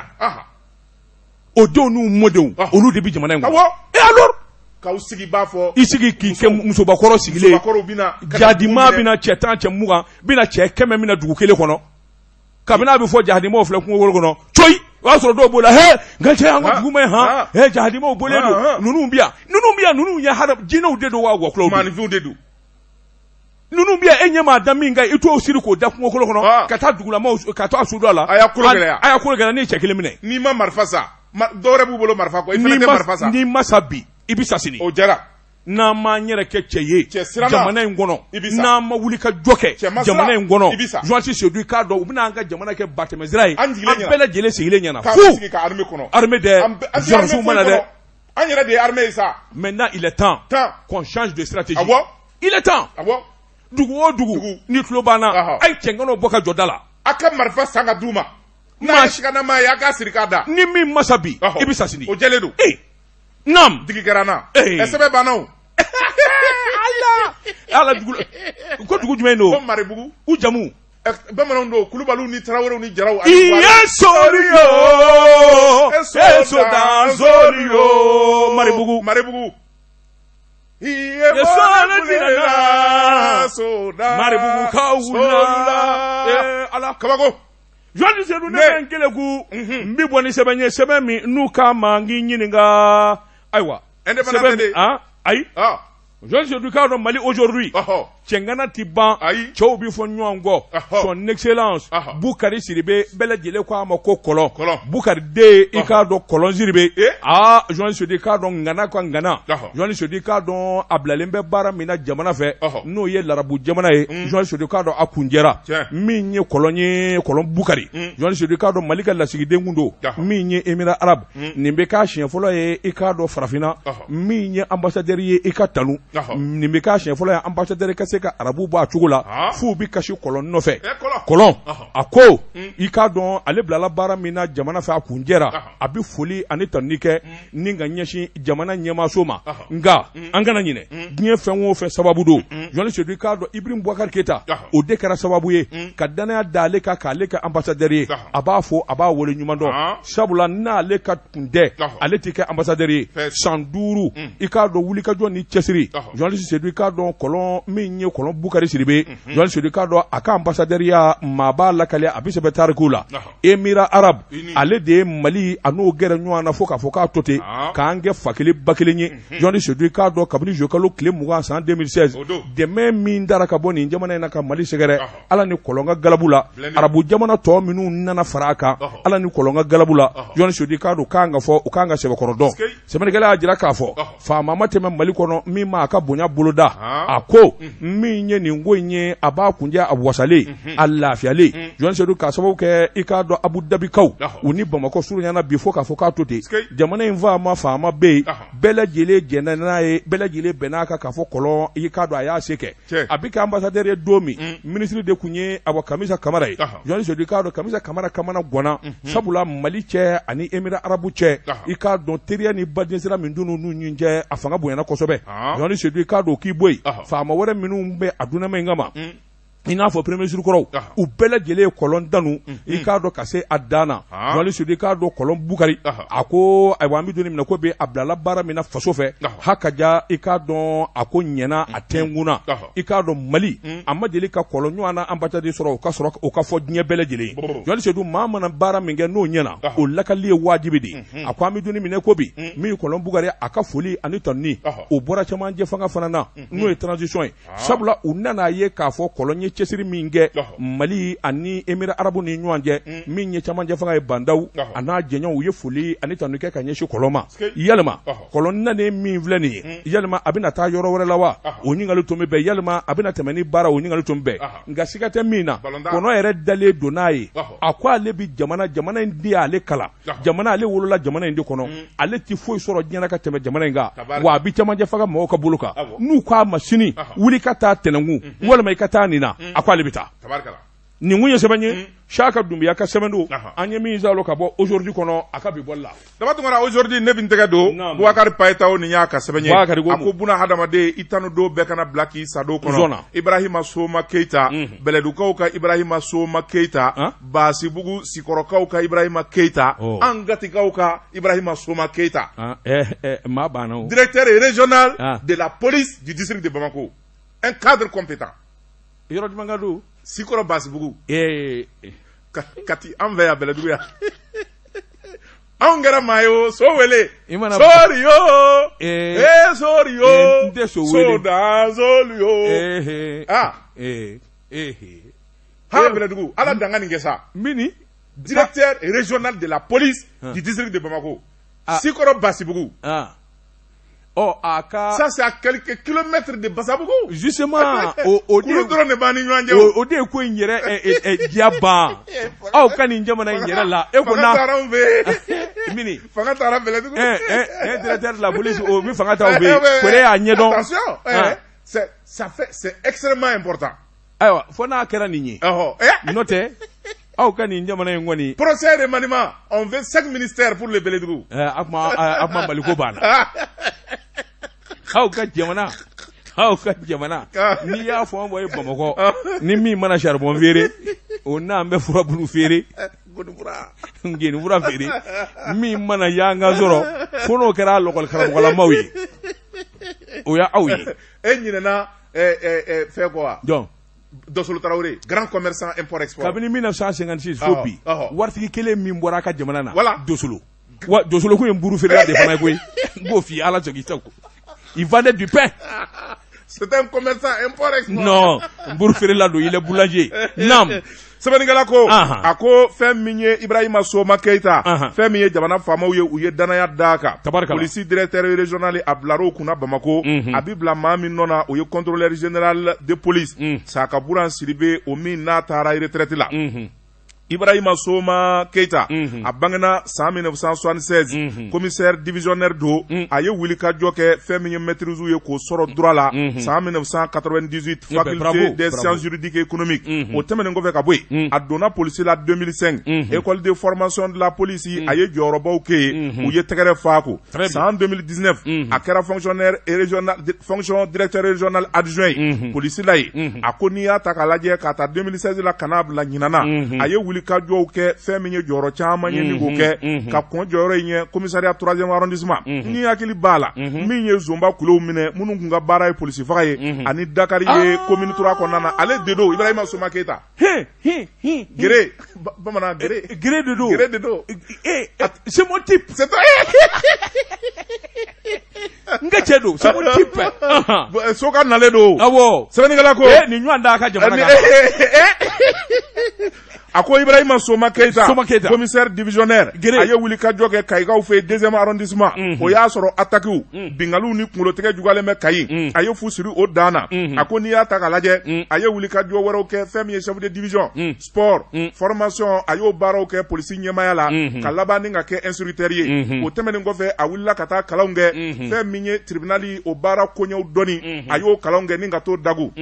S1: o denw n'u mɔdenw olu de bɛ jamana in kɔnɔ et alors
S2: k'aw sigi b'a fɔ
S1: i sigi k'i kɛ musobakɔrɔ sigilen jadima bɛna cɛ 10 cɛ 20 bɛna cɛ 100 bɛna dugu kelen kɔnɔ kabini a bɛ fɔ jahadimaw filɛ kungo kɔnɔ coyi o y'a sɔrɔ dɔw b'o la nka cɛ an ka dugu ma ɲi jahadimaw bɔlen don ninnu bɛ yan ninnu ye jinɛw de don wa wɔkulɔw
S2: maanifinw de don
S1: ninnu bɛ yan e ɲɛ maa da min kan i t'o siri k'o da kungo kɔnɔ ka taa dugulamaw ka taa su dɔ la
S2: a y'a kolo gɛlɛya
S1: n'i cɛ 1 minɛ
S2: n'i ma marifa sa dɔwɛrɛ b'u bolo marifa kɔ i fana tɛ marifa sa
S1: n'i ma sa bi i bɛ sa sini
S2: o jara
S1: n'an m'an yɛrɛ kɛ cɛ ye jamana in kɔnɔ n'an ma wuli ka jɔ kɛ jamana in kɔnɔ Joasi Seydou k'a dɔn u bɛna an ka jamana kɛ batɛmɛsira ye an bɛɛ lajɛlen sigilen ɲɛna fu armée dɛ jɔnsiw mana dɛ
S2: an yɛrɛ de ye armée ye sa
S1: maintenant il est temps qu'on change de stratégie il est temps dugu o dugu ni tulo b'an na a ye cɛŋanaw bɔ ka jɔ da la
S2: a ka marifa san ka d'u ma n'a ye sikanama ye a k'a siri k'a da
S1: ni min ma sa bi i bɛ sa sini
S2: o jɛlen don
S1: naam
S2: digi kɛra n na sɛbɛn banna o
S1: ala ko dugu jumɛn don
S2: ko Marebugu
S1: u jamu
S2: bamananw don Kulubaliw ni Tarawelew ni Jaraw
S1: Sorio dan Sorio
S2: Marebugu
S1: Marebugu kawula
S2: ala kabako
S1: Joasi Seydou ne bɛ n kelen ku n bɛ bɔ ni sɛbɛn ye sɛbɛn min n'u k'a ma n k'i ɲininka ayiwa
S2: sɛbɛn
S1: ayi Joasi Seydou k'a dɔn Mali aujourd'hui cɛngana ti ban cɛw bi fɔ ɲɔgɔn kɔ son excellence Bukari Siribe bɛɛ lajɛlen ko a ma ko kɔlɔn Bukari den i k'a dɔn kɔlɔn Siribe journaliste i k'a dɔn ngana ka ngana journaliste i k'a dɔn a bilalen bɛ baara min na jamana fɛ n'o ye larabu jamana ye journaliste i k'a dɔn a kunjɛra min ye kɔlɔn Bukari journaliste i k'a dɔn Mali ka lasigiden kun don min ye Émirats arabes nin bɛ k'a siɲɛ fɔlɔ ye i k'a dɔn farafinna min ye ambassadeur ye i ka tanu nin bɛ k'a siɲɛ fɔlɔ ye ambassadeur ka se ka arabu bɔ a cogo la f'u bi kasi kɔlɔn nɔfɛ kɔlɔn a ko i k'a dɔn ale bilala baara min na jamana fɛ a kunjɛra a bi foli ani tanuni kɛ ni ka ɲɛsin jamana ɲɛmaaso ma nka an kana ɲinɛ diɲɛ fɛn o fɛn sababu don journaliste i k'a dɔn Ibrahim Boubacar Keita o de kɛra sababu ye ka danaya da ale kan k'ale kɛ ambassadeur ye a b'a fɔ a b'a wele ɲuman dɔn sabula n'ale ka kun tɛ ale ti kɛ ambassadeur ye san 5 i k'a dɔn wulikajɔ ni cɛsiri journaliste i k'a dɔn kɔlɔn min ye kɔlɔn Bukari Siribe journaliste i k'a dɔn a ka ambassadeur ya maa b'a lakale a bi sɛbɛn tariku la Émirats arabes ale de ye Mali a n'o gɛrɛ ɲɔgɔn na fo k'a fɔ k'a to ten k'an kɛ fa kelen ba kelen ye journaliste i k'a dɔn kabini juillet kalo tile 20 san 2016 dɛmɛ min dara ka bɔ nin jamana in na ka Mali sɛgɛrɛ ala ni kɔlɔn ka galabu la arabu jamana tɔ minnu nana fara a kan ala ni kɔlɔn ka galabu la journaliste i k'a dɔn k'an ka fɔ u k'an ka sɛbɛkɔrɔ dɔn sɛbɛnnikɛla y'a jira k'a fɔ faama ma tɛmɛ Mali kɔnɔ min ma a ka bonya boloda a ko min ye nin ko in ye a b'a kunjɛ a wasalen a lafiyalen journaliste k'a sababu kɛ i k'a dɔn Abu Dhabi kaw u ni Bamakɔ surunyana bi fo k'a fɔ k'a to ten jamana in faama bɛ yen bɛɛ lajɛlen jɛnna n'a ye bɛɛ lajɛlen bɛnn'a kan k'a fɔ kɔlɔn i k'a dɔn a y'a se kɛ a bi kɛ ambassadeur ye don min ministre de kun ye Awa Kamisa Kamara ye journaliste k'a dɔn Kamisa Kamara kamana gɔnna sabula Mali cɛ ani Émirats arabes cɛ i k'a dɔn teriya ni badensira min dun n'u ɲin cɛ a fanga bonyana kosɛbɛ journaliste k'a dɔn k'i bɔ yen faama wɛrɛ minnu bɛ a dunama in kama i n'a fɔ premier ministre kɔrɔw u bɛɛ lajɛlen ye kɔlɔn danu i k'a dɔn ka se a dan na journaliste i k'a dɔn kɔlɔn Bukari a ko ayiwa an bɛ don min na ko bɛ a bilala baara min na faso fɛ hakaja i k'a dɔn a ko ɲɛna a tɛnkunna i k'a dɔn Mali a ma deli ka kɔlɔn ɲɔgɔn na ambassadeur sɔrɔ o ka fɔ diɲɛ bɛɛ lajɛlen journaliste maa mana baara min kɛ n'o ɲɛna o lakali ye wajibi de a ko an bɛ don min na ko bi min kɔlɔn Bukari a ka foli ani tanuni o bɔra cɛmancɛ fanga fana na n'o ye transition ye sabula u nana ye k'a fɔ kɔlɔn ye cɛsiri min kɛ Mali ani Émirats arabes ni ɲɔgɔn cɛ min ye cɛmancɛ fanga ye bandaw a n'a jɛɲɔgɔnw u ye foli ani tanuni kɛ ka ɲɛsin kɔlɔn ma yalima kɔlɔn nanen min filɛ nin ye yalima a bɛna taa yɔrɔ wɛrɛ la wa o ɲininkali tun bɛ bɛn yalima a bɛna tɛmɛ ni baara o ɲininkali tun bɛ nka siga tɛ min na kɔnɔ yɛrɛ dalen don n'a ye a ko ale bi jamana in di ale kala jamana ale wolola jamana in de kɔnɔ ale ti foyi sɔrɔ diɲɛ ka tɛmɛ jamana in kan wa a bi cɛmancɛ fanga mɔgɔw ka bolo kan n'u k'a ma sini wuli ka taa tɛnɛnkun walima i ka taa nin na a ko ale bɛ taa nin kun ye sɛbɛn ye Saka Doumbouya ka sɛbɛn don an ye min zalo ka bɔ aujourd'hui kɔnɔ a ka bi bɔli la
S2: dama tungara aujourd'hui ne bi n tɛgɛ don Boubacar Payetaw nin y'a ka sɛbɛn ye a ko buna hadamaden i tanu don bɛɛ kana bila k'i sa don kɔnɔ Ibrahima Soma Keita Bɛlɛdukaw ka Ibrahima Soma Keita Basibugu Sikɔrɔkaw ka Ibrahima Keita an Gatikaw ka Ibrahima Soma Keita directeur régional de la police du district de Bamako un cadre compétent
S1: yɔrɔ jumɛn ka don
S2: Sikɔrɔ Basibugu kati an fɛ yan Bɛlɛdugu yan anw kɛra maa ye o so wele sori yo sori yo
S1: n tɛ so wele
S2: sori yo ha Bɛlɛdugu ala danga nin kɛ sa
S1: mini
S2: directeur régional de la police du district de Bamako Sikɔrɔ Basibugu ça c'est à quelques kilomètres de Basabugu.
S1: Justement,
S2: o
S1: de ko in yɛrɛ diya ban aw ka nin jamana in yɛrɛ la e ko na
S2: mini fanga taara Bɛlɛdugu
S1: directeur de la police o mi fanga t'aw fɛ kore y'a ɲɛdɔn
S2: attention c'est extrêmement important
S1: ayiwa fo n'a kɛra nin ye n'o tɛ aw ka nin jamana in kɔni
S2: procès de maniement on veut 5 ministères pour le Bɛlɛdugu
S1: a kuma Mali ko banna aw ka jamana n'i y'a fɔ an bɔ ye Bamakɔ ni min mana charbon feere o n'an bɛ furabulu feere ngeni fura feere min mana yanga sɔrɔ fo n'o kɛra lɔkɔli karamɔgɔlamaw ye o y'a aw ye
S2: e ɲinɛna fɛn kɔ wa
S1: donc
S2: Dosolo Traoré grand commerçant import export
S1: kabini 1956 fo bi waritigi kelen min bɔra a ka jamana na Dosolo kun ye buru feerela de fana ye koyi n b'o f'i ye ala sɔn k'i sago il vendait du pain
S2: C'est un commerçant import-export.
S1: Non, Bourfirela do, il est boulanger. Nam.
S2: Sɛbɛnnikɛla ko a ko fɛn min ye Ibrahima Soma Keita fɛn min ye jamana faamaw ye u ye danaya d'a kan polisi directeur régional a bilar'o kunna Bamako a bi bila maa min nɔ na o ye contrôleur général de police Saka Buran Sidibe o min n'a taara retraite la Ibrahima Soma Keita a bangena san 1976 commissaire divisionnaire do a ye wuli ka jɔ kɛ fɛn min ye maîtrise ye k'o sɔrɔ droit la san 1998 faculté des sciences juridiques et économiques o tɛmɛnen kɔfɛ ka bɔ yen a donna police la 2005 école de formation de la police a ye jɔyɔrɔbaw kɛ yen u ye tɛgɛrɛ f'a ko san 2019 a kɛra fonctionnaire régional fonction directeur régional adjoint ye police la ye a ko n'i y'a ta k'a lajɛ k'a ta 2016 la kana bila ɲinana a ye wuli ka jɔw kɛ fɛn min ye jɔyɔrɔ caman ye ni k'o kɛ ka kɔn jɔyɔrɔ in ye commissariat 3e arrondissement ni hakili b'a la min ye zomba kulew minɛ minnu kun ka baara ye polisi faga ye ani Dakar ye commune 3 kɔnɔna na ale de do Ibrahima Soma Keita Gere bamanan Gere de do
S1: c'est mon type
S2: c'est toi
S1: nga cɛ do c'est mon type
S2: soka nale do
S1: awɔ
S2: sɛbɛnnikɛla ko
S1: ni ɲɔgɔn da ka jamana kan
S2: a ko Ibrahima Soma Keita commissaire divisionnaire a ye wuli ka jɔ kɛ Kayikaw fɛ 2e arrondissement o y'a sɔrɔ attaques bingaliw ni kunkolotigɛ juguyalen bɛ Kayi a ye fu siri o dan na a ko n'i y'a ta k'a lajɛ a ye wuli ka jɔ wɛrɛw kɛ fɛn min ye chef de division sport formation a y'o baaraw kɛ polisi ɲɛmaya la ka laban ni ka kɛ instructeur ye o tɛmɛnen kɔfɛ a wulila ka taa kalanw kɛ fɛn min ye tribunal o baara koɲɛw dɔnni a y'o kalanw kɛ ni ka t'o dagu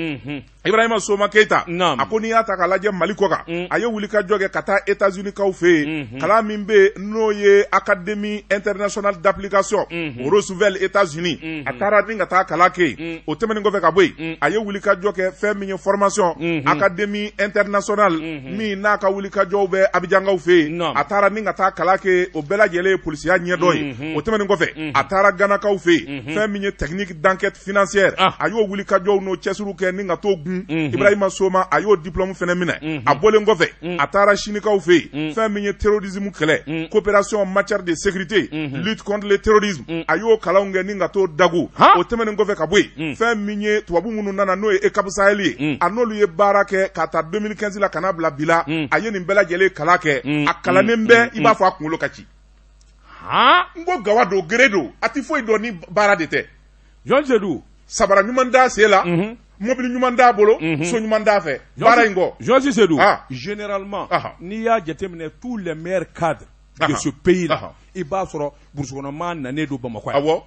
S2: Ibrahima Soma Keita a ko n'i y'a ta k'a lajɛ Mali kɔ kan a ye wuli ka jɔ kɛ ka taa États-Unis kaw fɛ yen kalan min bɛ n'o ye Académie internationale d'application Roosevelt États-Unis a taara ni ka taa kalan kɛ yen o tɛmɛnen kɔfɛ ka bɔ yen a ye wuli ka jɔ kɛ fɛn min ye formation Académie internationale min n'a ka wuli ka jɔw bɛ Abidjankaw fɛ yen a taara ni ka taa kalan kɛ o bɛɛ lajɛlen ye polisiya ɲɛdɔn ye o tɛmɛnen kɔfɛ a taara Ganakaw fɛ yen fɛn min ye technique d'enquête financière a y'o wuli ka jɔw n'o cɛsiriw kɛ ni ka t'o gun Ibrahima Soma a y'o diplôme fɛnɛ minɛ a bɔlen kɔfɛ a taara Chinikaw fɛ yen fɛn min ye terrorisme kɛlɛ coopération en matière de sécurité lutte contre le terrorisme a y'o kalanw kɛ ni ka t'o dagu o tɛmɛnen kɔfɛ ka bɔ yen fɛn min ye tubabu minnu nana n'o ye ECAP Sahel ye a n'olu ye baara kɛ ka ta 2015 la kana bila bi la a ye nin bɛɛ lajɛlen kalan kɛ a kalannen bɛɛ i b'a fɔ a kunkolo ka ci n ko gawa do gere do a ti foyi dɔn ni baara de tɛ
S1: Jean Zedou
S2: sabara ɲuman d'a sen la mobili ɲuman d'a bolo so ɲuman d'a fɛ baara in kɔ
S1: Jean Zedou généralement n'i y'a jateminɛ tous les meilleurs cadres de ce pays là i b'a sɔrɔ burusukɔnɔmaa nanen do Bamakɔ yan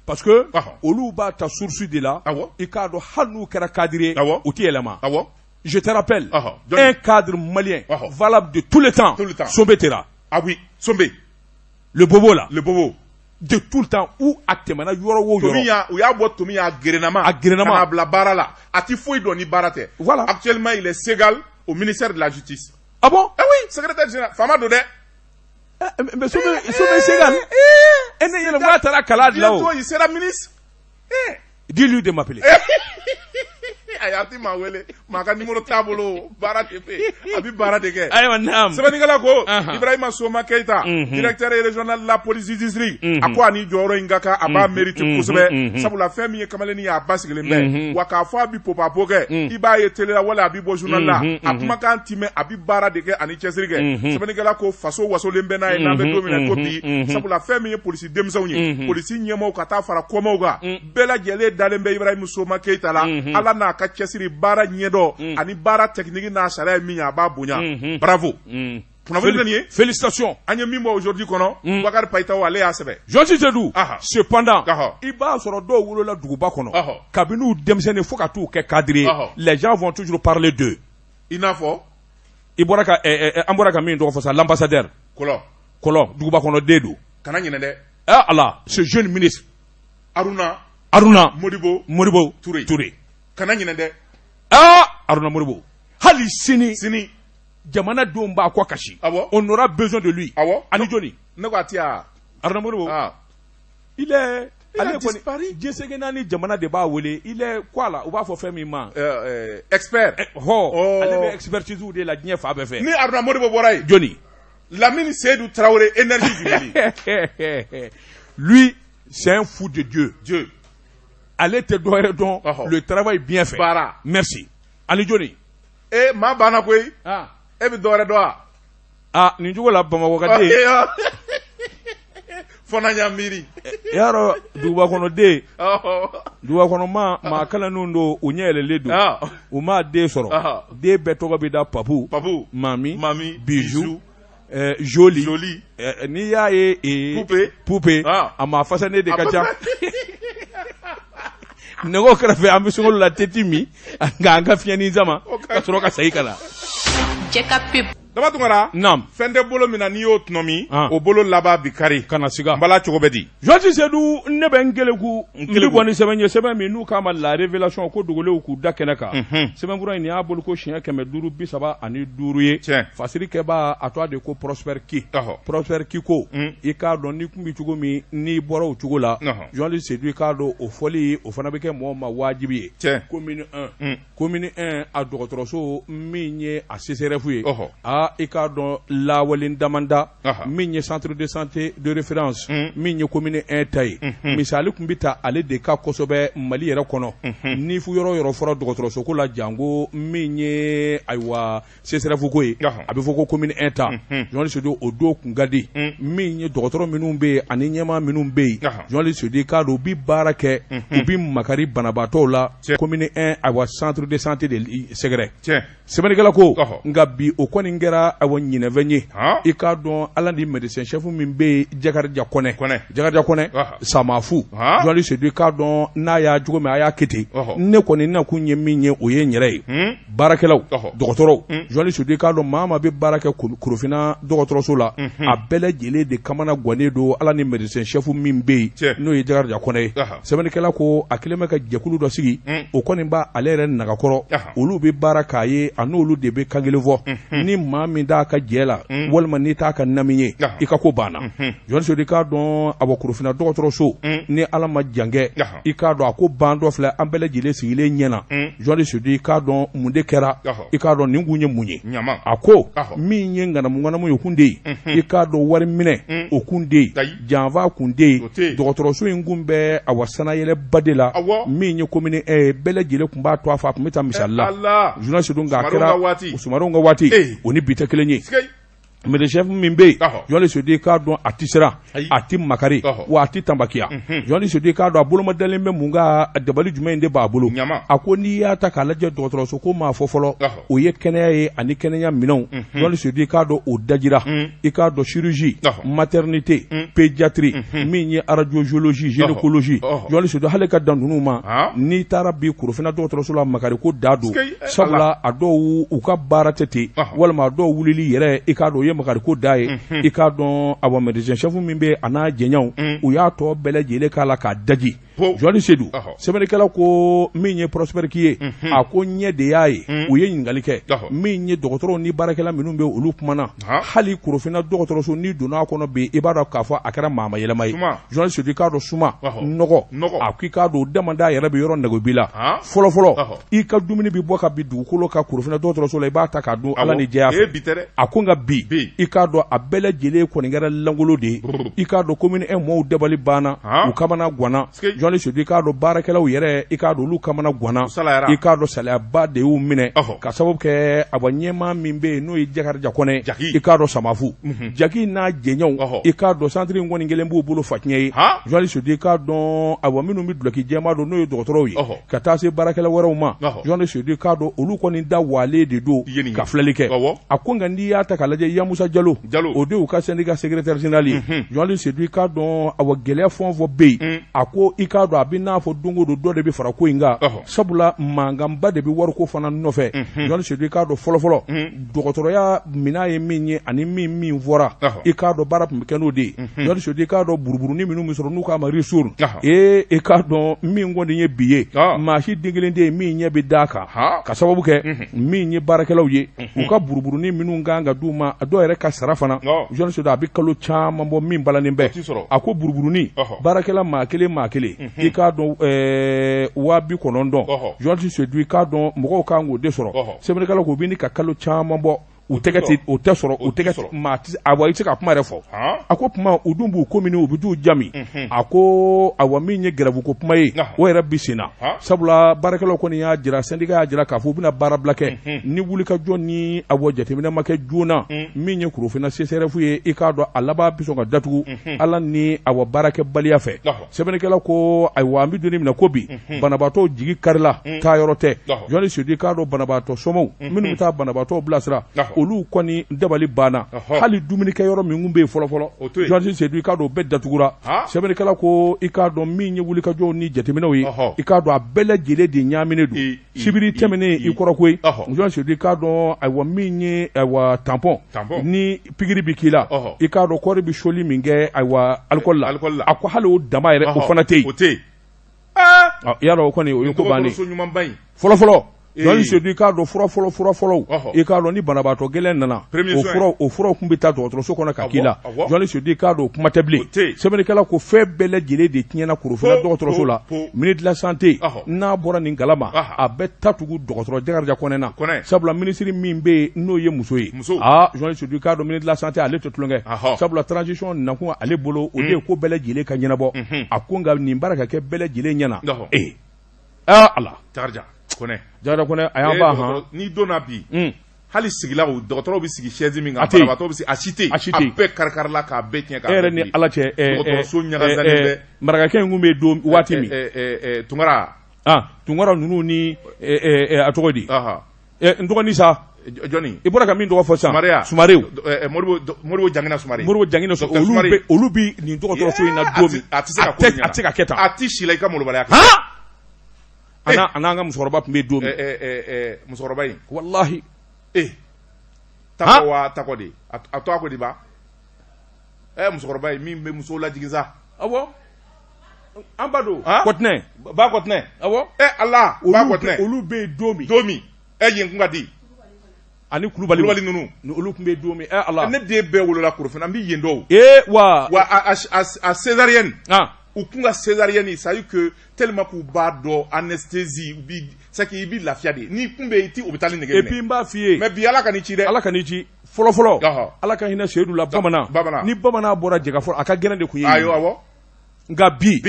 S1: parce que olu b'a ta source de la i k'a dɔn hali n'u kɛra cadre ye u tɛ yɛlɛma je te rappelle un cadre malien valable de tout le temps Sombe Tera
S2: Sombe
S1: le bobo là
S2: le bobo
S1: de tout le temps où a tɛmɛna yɔrɔ o yɔrɔ
S2: u y'a bɔ Tomi a gerenama kana bila baara la a ti foyi dɔn ni baara tɛ
S1: voilà
S2: actuellement il est Ségal au ministère de la justice
S1: ah bon
S2: ah oui secrétaire général faama do dɛ
S1: mais Sombe Ségal e ne yɛlɛma taara kalan de la o
S2: bientôt il sera ministre
S1: dis-lui de m'appeler
S2: a y'a ti maa wele maa ka numéro t'a bolo baara de fɛ a bi baara de kɛ
S1: ayiwa naam
S2: sɛbɛnnikɛla ko Ibrahima Soma Keita directeur régional de la police du district a ko a ni jɔyɔrɔ in ka kan a b'a mérite kosɛbɛ sabula fɛn min ye kamalennin ye a ba sigilen bɛ wa k'a fɔ a bi popapo kɛ i b'a ye télé la wala a bi bɔ journal la a kumakan ti mɛn a bi baara de kɛ ani cɛsiri kɛ sɛbɛnnikɛla ko faso wasolen bɛ n'a ye n'an bɛ don min na ko bi sabula fɛn min ye polisi denmisɛnw ye polisi ɲɛmaaw ka taa fara kɔmaw kan bɛɛ lajɛlen dalen bɛ Ibrahima Soma Keita la ala n'a ka cɛsiri baara ɲɛdɔn ani baara technique n'a sariya ye min ye a b'a bonya bravo kunnafoni dɔ nin ye
S1: félicitations
S2: an ye min bɔ aujourd'hui kɔnɔ Bakari Payitaw ale y'a sɛbɛn
S1: Jean Zedou cependant i b'a sɔrɔ dɔw wolola duguba kɔnɔ kabini u denmisɛnnin fo ka t'u kɛ cadre ye les gens vont toujours parler d'eux
S2: i n'a fɔ
S1: i bɔra ka an bɔra ka min tɔgɔ fɔ sa l'ambassadeur Kɔlɔ duguba kɔnɔ den do
S2: kana ɲinɛ dɛ
S1: ala ce jeune ministre Aruna Modibo Touré
S2: kana ɲinɛ dɛ
S1: Aruna Modibo hali sini jamana denw b'a kɔ kasi on aura besoin de lui ani joni
S2: ne ko a ti ya
S1: Aruna Modibo il est ale kɔni diɲɛsɛgɛ naani jamana de b'a wele il est quoi là u b'a fɔ fɛn min ma
S2: expert
S1: ale bɛ expertise de la diɲɛ fa bɛɛ fɛ
S2: ni Aruna Modibo bɔra yen
S1: joni
S2: Lamine Seydou Traoré énergie jumɛn
S1: lui c'est un fou de Dieu ale tɛ dɔ wɛrɛ dɔn le travail bien fait merci ani joni
S2: maa banna koyi e bɛ dɔ wɛrɛ dɔn
S1: wa nin cogo la Bamakɔ ka den
S2: fana y'a miiri
S1: yarɔ duguba kɔnɔ den duguba kɔnɔ maa kalannenw don u ɲɛ yɛlɛlen don u m'a den sɔrɔ den bɛɛ tɔgɔ bɛ da Papu Mami Bijou Joli n'i y'a ye Poupée a ma fasa ne de ka ca nɛgɛw kɛrɛfɛ an bɛ sunkalo la teti min nka an ka fiɲɛni sama ka sɔrɔ ka segin ka na
S2: Daba Tunkara
S1: naam
S2: fɛn tɛ bolo min na n'i y'o tɔnɔmi o bolo laban bi kari
S1: kana siga
S2: bala cogo bɛ di
S1: Joji Seydou ne bɛ n keleku n bɔ ni sɛbɛn ye sɛbɛn min n'u k'a ma la révélation ko dogolenw k'u da kɛnɛ kan sɛbɛnfura in y'a bolo ko siɲɛ 535 ye fasiri kɛbaa a tɔgɔ de ko Prosper Ki ko i k'a dɔn ni kun bɛ cogo min n'i bɔra o cogo la Joji Seydou i k'a dɔn o fɔli o fana bɛ kɛ mɔgɔ ma wajibi ye commune 1 a dɔgɔtɔrɔso min ye a CCRF ye i k'a dɔn lawalin damanda min ye centre de santé de référence min ye commune 1 ta ye misali kun bɛ ta ale de ka kosɛbɛ Mali yɛrɛ kɔnɔ ni fu yɔrɔ fɔra dɔgɔtɔrɔso ko la jango min ye ayiwa CCRF ko ye a bɛ fɔ ko commune 1 ta Joji Seydou o don kun ka di min ye dɔgɔtɔrɔ minnu bɛ yen ani ɲɛmaa minnu bɛ yen Joji Seydou k'a dɔn u bɛ baara kɛ u bɛ makari banabaatɔw la commune 1 ayiwa centre de santé de sɛgɛrɛ sɛbɛnnikɛla ko nka bi o kɔni kɛra awɔ ɲinɛfɛn ye i k'a dɔn ala ni médecin chef min bɛ Jakarija Kɔnɛ Samafu Joji Seydou k'a dɔn n'a y'a cogo min a y'a kɛ ten ne kɔni na kun ye min ye o ye n yɛrɛ ye baarakɛlaw dɔgɔtɔrɔw Joji Seydou k'a dɔn maa bɛ baara kɛ Korofina dɔgɔtɔrɔso la a bɛɛ lajɛlen de kamana gannen don ala ni médecin chef min bɛ yen n'o ye Jakarija Kɔnɛ ye sɛbɛnnikɛla ko a kɛlen bɛ ka jɛkulu dɔ sigi o kɔni b'a ale yɛrɛ nagakɔrɔ olu bɛ baara k'a ye a n'olu de bɛ kan kelen fɔ ni maa min t'a ka jɛ la walima n'i t'a ka nami ye i ka ko banna Joji Seydou k'a dɔn a bɔ Korofina dɔgɔtɔrɔso ni ala ma jankɛ i k'a dɔn a ko ban dɔ filɛ an bɛɛ lajɛlen sigilen ɲɛna Joji Seydou k'a dɔn mun de kɛra i k'a dɔn nin kun ye mun ye a ko min ye ŋanamu ye kun de ye i k'a dɔn wari minɛ o kun de ye janfa kun de ye dɔgɔtɔrɔso in kun bɛ a wa sanayɛlɛba de la min ye commune bɛɛ lajɛlen kun b'a to a fɔ a kun bɛ taa misali la Joji Seydou nka a kɛra Sumarow ka waati o ni bi tɛ kelen ye médecin chef min bɛ yen Joji Seydou k'a dɔn a tɛ siran a tɛ makari wa a tɛ tanbakiya Joji Seydou k'a dɔn a bolomadalen bɛ mun ka dabali jumɛn de b'a bolo a ko n'i y'a ta k'a lajɛ dɔgɔtɔrɔso ko maa fɔ fɔlɔ o ye kɛnɛya ye ani kɛnɛya minɛnw Joji Seydou k'a dɔn o dajira i k'a dɔn chirurgie maternité pédiatrie min ye radiologie gynécologie Joji Seydou hali ka dan ninnu ma n'i taara bi Korofina dɔgɔtɔrɔso la makari ko da don sabula a dɔw u ka baara tɛ ten walima a dɔw wulili yɛrɛ i k'a dɔn ye makari ko da ye i k'a dɔn a bɔ médecin chef min bɛ a n'a jɛɲaw u y'a tɔ bɛɛ lajɛlen k'a la k'a daji Joji Seydou sɛbɛnnikɛla ko min ye Prosper Ki ye a ko ɲɛ de y'a ye u ye ɲininkali kɛ min ye dɔgɔtɔrɔw ni baarakɛla minnu bɛ olu kumana hali Korofina dɔgɔtɔrɔso n'i donna a kɔnɔ bi i b'a dɔn k'a fɔ a kɛra maama yɛlɛma ye Joji Seydou k'a dɔn suma nɔgɔ a ko i k'a dɔn damanda yɛrɛ bɛ yɔrɔ nɛgɛ bi la fɔlɔfɔlɔ i ka dumuni bɛ bɔ ka bi dugukolo ka Korofina dɔgɔtɔrɔso la i b'a ta k'a dun ala ni jɛya fɛ a ko nka bi i k'a dɔn a bɛɛ lajɛlen kɔni kɛra langolo de ye i k'a dɔn commune 1 mɔɔw dabali banna u kamana ganna Joji Seydou i k'a dɔn baarakɛlaw yɛrɛ i k'a dɔn olu kamana ganna i k'a dɔn salayaba de y'u minɛ ka sababu kɛ a bɔ ɲɛmaa min bɛ yen n'o ye Jakarija Kɔnɛ i k'a dɔn Samafu Jaki n'a jɛɲɛw i k'a dɔn centre in kɔni kelen b'u bolo fatiɲɛ ye Joji Seydou i k'a dɔn a bɔ minnu bɛ duloki jɛma dɔn n'o ye dɔgɔtɔrɔw ye ka taa se baarakɛla wɛrɛw ma Joji Seydou i k'a dɔn olu kɔni da walen de don ka filɛli kɛ a ko nka n'i y'a ta k'a lajɛ Yamusa Jalo o de y'u ka syndicat secrétaire général ye Joji Seydou i k'a dɔn a bɔ gɛlɛya fɛn o fɛn bɛ yen a ko i k'a dɔn a bɛ n'a fɔ don o don dɔ de bɛ fara ko in kan sabula mankanba de bɛ wariko fana nɔfɛ Joji Seydou i k'a dɔn fɔlɔfɔlɔ dɔgɔtɔrɔya minɛn ye min ye ani min fɔra i k'a dɔn baara tun bɛ kɛ n'o de ye Joji Seydou i k'a dɔn buruburunin minnu bɛ sɔrɔ n'u k'a ma risour i k'a dɔn min kɔni ye bi ye maa si den kelen tɛ yen min ɲɛ bɛ d'a kan ka sababu kɛ min ye baarakɛlaw ye u ka buruburunin minnu kan ka d'u ma a dɔw yɛrɛ ka sara fana Joji Seydou a bɛ kalo caman bɔ min balannen bɛ a ko buruburunin baarakɛla maa kelen i k'a dɔn 290 Joji Seydou i k'a dɔn mɔgɔw kan k'o de sɔrɔ sɛbɛnnikɛla ko bɛ ni ka kalo caman bɔ u tɛ sɔrɔ u tɛgɛ maa awa i tɛ ka kuma yɛrɛ fɔ a ko kuma u dun b'u ko min u bɛ t'u jami a ko awa min ye gɛrɛbu ko kuma ye o yɛrɛ bi sen na sabula baarakɛlaw kɔni y'a jira syndicat y'a jira k'a fɔ u bɛna baara bila kɛ ni wulikajɔ ni awa jateminɛ ma kɛ joona min ye Korofina CCRF ye i k'a dɔn a laban bɛ sɔn ka datugu ala ni awa baarakɛbaliya fɛ sɛbɛnnikɛla ko ayiwa an bɛ don min na ko bi banabaatɔ jigi karila taa yɔrɔ tɛ Johnny Sodi k'a dɔn banabaatɔ somɔw minnu bɛ taa banabaatɔ bilasira olu kɔni dabali banna hali dumunikɛ yɔrɔ min kun bɛ yen fɔlɔfɔlɔ Johnny Sodi k'a dɔn bɛɛ datugura sɛbɛnnikɛla ko i k'a dɔn min ye wulikajɔw ni jateminɛw ye i k'a dɔn a bɛɛ lajɛlen de ɲaaminen don sibiri tɛmɛnen i kɔrɔ koyi Johnny Sodi k'a dɔn ayiwa min ye ayiwa tampon ni pikiri bi k'i la i k'a dɔn kɔri bi soli min kɛ ayiwa alikɔli la a ko hali o dama yɛrɛ o fana tɛ yen yala o kɔni o ye ko bannen fɔlɔfɔlɔ Johnny Sodi k'a dɔn fura fɔlɔw i k'a dɔn ni banabaatɔ gɛlɛn nana o furaw kun bɛ taa dɔgɔtɔrɔso kɔnɔ ka k'i la Johnny Sodi k'a dɔn kuma tɛ bilen sɛbɛnnikɛla ko fɛn bɛɛ lajɛlen de tiɲɛna Korofina dɔgɔtɔrɔso la ministre de la santé n'a bɔra nin galama a bɛ taa tugu dɔgɔtɔrɔ Jakarija Kɔnɛ na sabula minisiri min bɛ yen n'o ye muso ye Johnny Sodi k'a dɔn ministre de la santé ale tɛ tulonkɛ sabula transition nakun ale bolo o de ye ko bɛɛ lajɛlen ka ɲɛnabɔ a ko nka nin baara ka kɛ bɛɛ lajɛlen ɲɛna ala Jakarija Kɔnɛ a y'an ba
S2: ni donna bi hali sigilaw dɔgɔtɔrɔw bɛ sigi chaise min kan banabaatɔ bɛ sigi a si tɛ a bɛɛ kari-karila k'a bɛɛ tiɲɛ k'a
S1: yɛrɛ ni ala cɛ
S2: dɔgɔtɔrɔso ɲagasanen bɛ
S1: marakakɛ in kun bɛ don waati min Tunkara ninnu ni a tɔgɔ di n dɔgɔnin sa Johnny i bɔra ka min tɔgɔ fɔ sisan Sumarew Moribo Jangina Sumare olu bi nin dɔgɔtɔrɔso in na don min a tɛ se ka kɛ tan
S2: a tɛ si la i ka malobaliya kɛ
S1: a n'an ka musokɔrɔba tun bɛ don min
S2: musokɔrɔba in
S1: walahi
S2: takɔ de a to a ko de ba musokɔrɔba in min bɛ musow lajigin sa
S1: awɔ an ba don Kɔtinɛ
S2: ba Kɔtinɛ
S1: awɔ
S2: ala ba Kɔtinɛ
S1: olu bɛ don
S2: min yen kun ka di
S1: ani Kulubali
S2: ninnu
S1: olu tun bɛ don min ala
S2: ne den bɛɛ wolola Korofina n bɛ yen dɔw
S1: wa
S2: a césarienne u kun ka césarienne ça y que tellement k'u b'a dɔn anesthésie c'est que i bɛ lafiya de n'i kun bɛ i ti hôpital nege minɛ
S1: et puis n b'a f'i ye
S2: mais bi ala ka n'i ci dɛ
S1: ala ka n'i ci fɔlɔfɔlɔ ala ka hinɛ Seyidu la bamanan ni bamanan bɔra jɛgafɔ a ka gɛlɛn de kun ye
S2: awɔ
S1: nka bi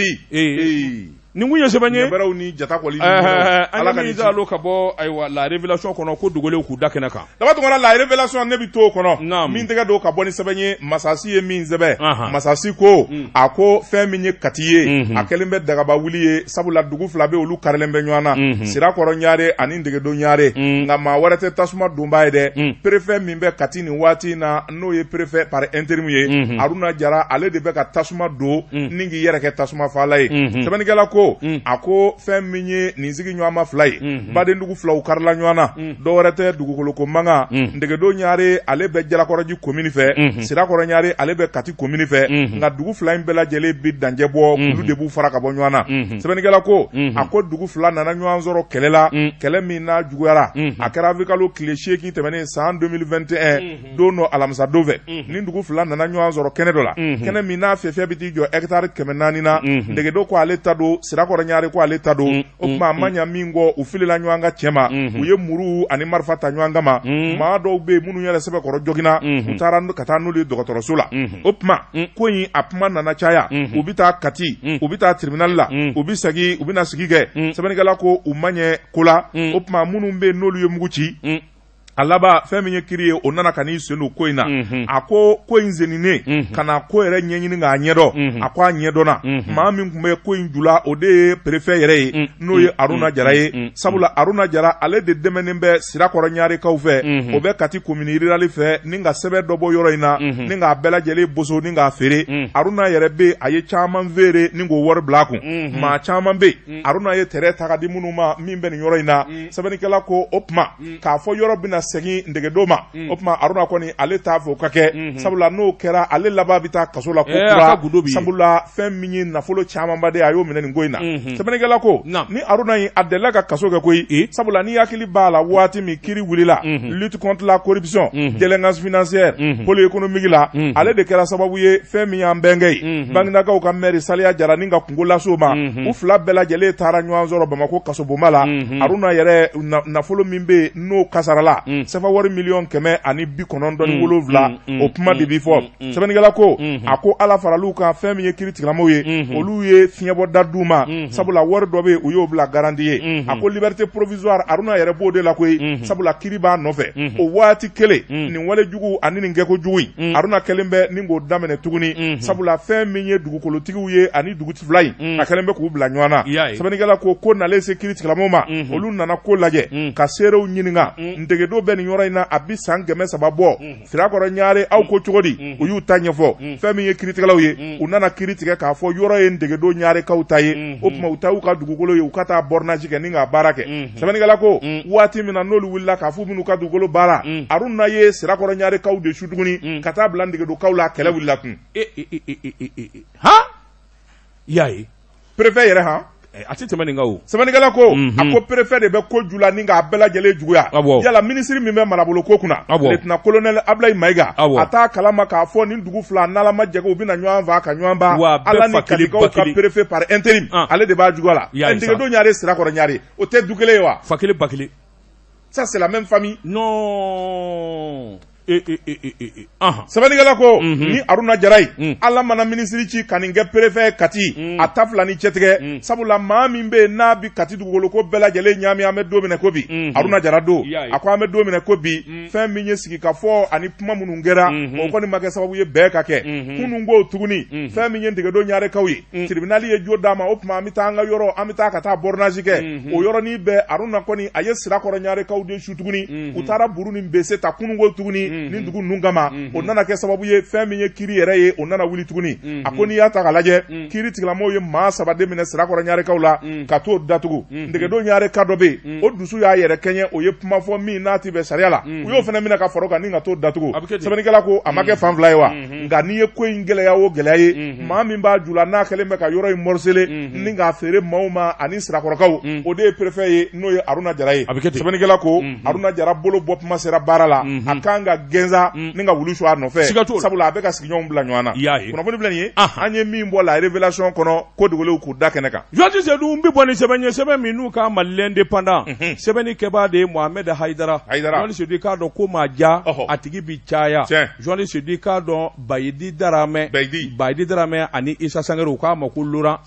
S1: nin kun ye sɛbɛn ye
S2: bɛrɛw ni jata kɔli
S1: ala ka n'i zalo ka bɔ ayiwa la révélation kɔnɔ ko dogolenw k'u da kɛnɛ kan
S2: daba tuma la révélation ne bɛ to o kɔnɔ min tɛgɛ don ka bɔ ni sɛbɛn ye Masasi ye min sɛbɛn Masasi ko a ko fɛn min ye kati ye a kɛlen bɛ dagaba wuli ye sabula dugu fila bɛ olu karilen bɛ ɲɔgɔn na Sirakɔrɔ Ɲare ani Ntegedon Ɲare nka maa wɛrɛ tɛ tasuma donba ye dɛ préfet min bɛ kati nin waati na n'o ye préfet par intérim ye Aruna Jara ale de bɛ ka tasuma don ni k'i yɛrɛ kɛ tasuma fala ye sɛbɛnnikɛla ko a ko fɛn min ye nin sigi ɲɔgɔnma fila ye badendugu filaw karila ɲɔgɔn na dɔwɛrɛ tɛ dugukolo ko mankan Ntegedon Ɲare ale bɛ Jalakɔrɔji commune fɛ Sirakɔrɔ Ɲare ale bɛ Kati commune fɛ nka dugu fila in bɛɛ lajɛlen bi dancɛ bɔ olu de b'u fara ka bɔ ɲɔgɔn na sɛbɛnnikɛla ko a ko dugu fila nana ɲɔgɔn sɔrɔ kɛlɛ la kɛlɛ min n'a juguyara a kɛra avikalo tile 8 tɛmɛnen san 2021 don dɔ alamisa don fɛ ni dugu fila nana ɲɔgɔn sɔrɔ kɛnɛ dɔ la kɛnɛ min n'a fɛfɛ bɛ t'i jɔ hectare 400 na Ntegedon ko ale ta don Sirakɔrɔ Ɲare ko ale ta don o tuma a ma ɲa min kɔ u filila ɲɔgɔn ka cɛ ma u ye muru ani marifa ta ɲɔgɔn kan ma maa dɔw bɛ yen minnu yɛrɛ sɛbɛkɔrɔ jogina u taara ka taa n'olu ye dɔgɔtɔrɔso la o tuma ko in a kuma nana caya u bɛ taa Kati u bɛ taa tribunal la u bɛ segin u bɛna sigi kɛ sɛbɛnnikɛla ko u ma ɲɛ ko la o tuma minnu bɛ yen n'olu ye mugu ci a laban fɛn min ye kiri ye o nana ka n'i sen don ko in na a ko in seninen ka na ko yɛrɛ ɲɛɲini k'a ɲɛdɔn a ko a ɲɛdɔnna maa min tun bɛ ko in jula o de ye préfet yɛrɛ ye n'o ye Aruna Jara ye sabula Aruna Jara ale de dɛmɛnen bɛ Sirakɔrɔ Ɲarekaw fɛ o bɛ Kati commune rurale fɛ ni ka sɛbɛn dɔ bɔ yɔrɔ in na ni k'a bɛɛ lajɛlen boso ni k'a feere Aruna yɛrɛ bɛ a ye caman feere ni k'o wari bila a kun maa caman bɛ Aruna ye tɛrɛ ta ka di minnu ma min bɛ nin yɔrɔ in na sɛbɛnnikɛla ko o tuma k'a fɔ yɔrɔ bɛna segin Ntegedon ma o tuma Aruna kɔni ale t'a fɛ o ka kɛ sabula n'o kɛra ale laban bɛ taa kaso la ko kura sabula fɛn min ye nafolo camanba de a y'o minɛ nin ko in na sɛbɛnnikɛla ko ni Aruna in a delila ka kaso kɛ koyi sabula ni hakili b'a la waati min kiri wulila lutte contre la corruption délinquance financière pôle économique la ale de kɛra sababu ye fɛn min y'an bɛnkɛ ye Banginakaw ka maire Saliya Jara ni ka kungo las'o ma u fila bɛɛ lajɛlen taara ɲɔgɔn sɔrɔ Bamako kasobonba la Aruna yɛrɛ nafolo min bɛ n'o kasarala sefa wari million kɛmɛ ani 97 o kuma de bi fɔ sɛbɛnnikɛla ko a ko ala faral'u kan fɛn min ye kiiri tigilamaw ye olu ye fiɲɛbɔ da d'u ma sabula wari dɔ bɛ u y'o bila garanti ye a ko liberté provisoire Aruna yɛrɛ b'o de la koyi sabula kiiri b'a nɔfɛ o waati kelen nin wale jugu ani nin kɛko jugu in Aruna kɛlen bɛ nin k'o daminɛ tuguni sabula fɛn min ye dugukolotigiw ye ani dugutila in a kɛlen bɛ k'u bila ɲɔgɔn na sɛbɛnnikɛla ko nalen se kiiri tigilamaw ma olu nana ko lajɛ ka seerew ɲininka ntegedo bɛ nin yɔrɔ in na a bi san 300 bɔ Sirakɔrɔ Ɲare aw ko cogo di u y'u ta ɲɛfɔ fɛn min ye kiiritigɛlaw ye u nana kiiri tigɛ k'a fɔ yɔrɔ ye ntegedo Ɲare kaw ta ye o tuma u ta y'u ka dugukolo ye u ka taa bornage kɛ ni ka baara kɛ sɛbɛnnikɛla ko waati min na n'olu wulila k'a fɔ minnu ka dugukolo baara Aruna ye Sirakɔrɔ Ɲare kaw de su tuguni ka taa bila ntegedo kaw la kɛlɛ wulila kun
S1: y'a ye
S2: préfet yɛrɛ
S1: a tɛ tɛmɛ nin kan o
S2: sɛbɛnnikɛla ko a ko préfet de bɛ ko jula ni k'a bɛɛ lajɛlen juguya yala ministre min bɛ marabolo ko kunna lieutenant colonel Ablaye Mayiga a t'a kalama k'a fɔ nin dugu fila n'ala ma jɛgɛ u bɛna ɲɔgɔn faa ka ɲɔgɔn ban ala ni kalikaw ka préfet par intérim ale de b'a juguya la ntegedo Ɲare Sirakɔrɔ Ɲare o tɛ du kelen ye wa
S1: fa kelen ba kelen
S2: ça c'est la même famille
S1: non
S2: sɛbɛnnikɛla ko ni Aruna Jara ye ala mana minisiri ci ka nin kɛ préfet Kati a ta fila ni cɛtigɛ sabula maa min bɛ yen n'a bi Kati dugukolo ko bɛɛ lajɛlen ɲami an bɛ don minɛ ko bi Aruna Jara don a ko an bɛ don minɛ ko bi fɛn min ye sigi ka fɔ ani kuma minnu kɛra o kɔni ma kɛ sababu ye bɛɛ ka kɛ kunun ko tuguni fɛn min ye ntegedo Ɲare kaw ye tribunal ye jo d'a ma o tuma an bɛ taa an ka yɔrɔ an bɛ taa ka taa bornage kɛ o yɔrɔnin bɛɛ Aruna kɔni a ye Sirakɔrɔ Ɲare kaw de su tuguni u taara buru ni bese ta kunun ko tuguni ni dugu ninnu kama o nana kɛ sababu ye fɛn min ye kiiri yɛrɛ ye o nana wuli tuguni a ko n'i y'a ta ka lajɛ kiiri tigilamɔgɔw ye maa 3 de minɛ Sirakɔrɔ Ɲare kaw la ka t'o datugu ntegedo Ɲare ka dɔ bɛ yen o dusu y'a yɛrɛ kɛɲɛ o ye kuma fɔ min n'a ti bɛn sariya la u y'o fana minɛ ka fara o kan ni ka t'o datugu sɛbɛnnikɛla ko a ma kɛ fan fila ye wa nka n'i ye ko in gɛlɛya o gɛlɛya ye maa min b'a ju la n'a kɛlen bɛ ka yɔrɔ in morcele ni k'a feere maaw ma ani Sirakɔrɔkaw o de ye préfet ye n'o ye Aruna Jara ye sɛbɛnnikɛla ko Aruna Jara bolo bɔ kuma sera baara la a kan ka gɛnza ni ka wulu su a nɔfɛ sabula a bɛ ka sigiɲɔgɔnw bila ɲɔgɔn na kunnafoni filɛ nin ye an ye min bɔ la révélation kɔnɔ ko dogolew k'u da kɛnɛ kan
S1: Georges Seydou n bɛ bɔ ni sɛbɛn ye sɛbɛn min n'u ka Mali indépendant sɛbɛnnikɛbaa de ye Mohamed Haidara Georges Seydou k'a dɔn ko maa ja a tigi bi caya Georges Seydou k'a dɔn Bayidi Darame ani Issa Sangare u k'a ma ko Laurent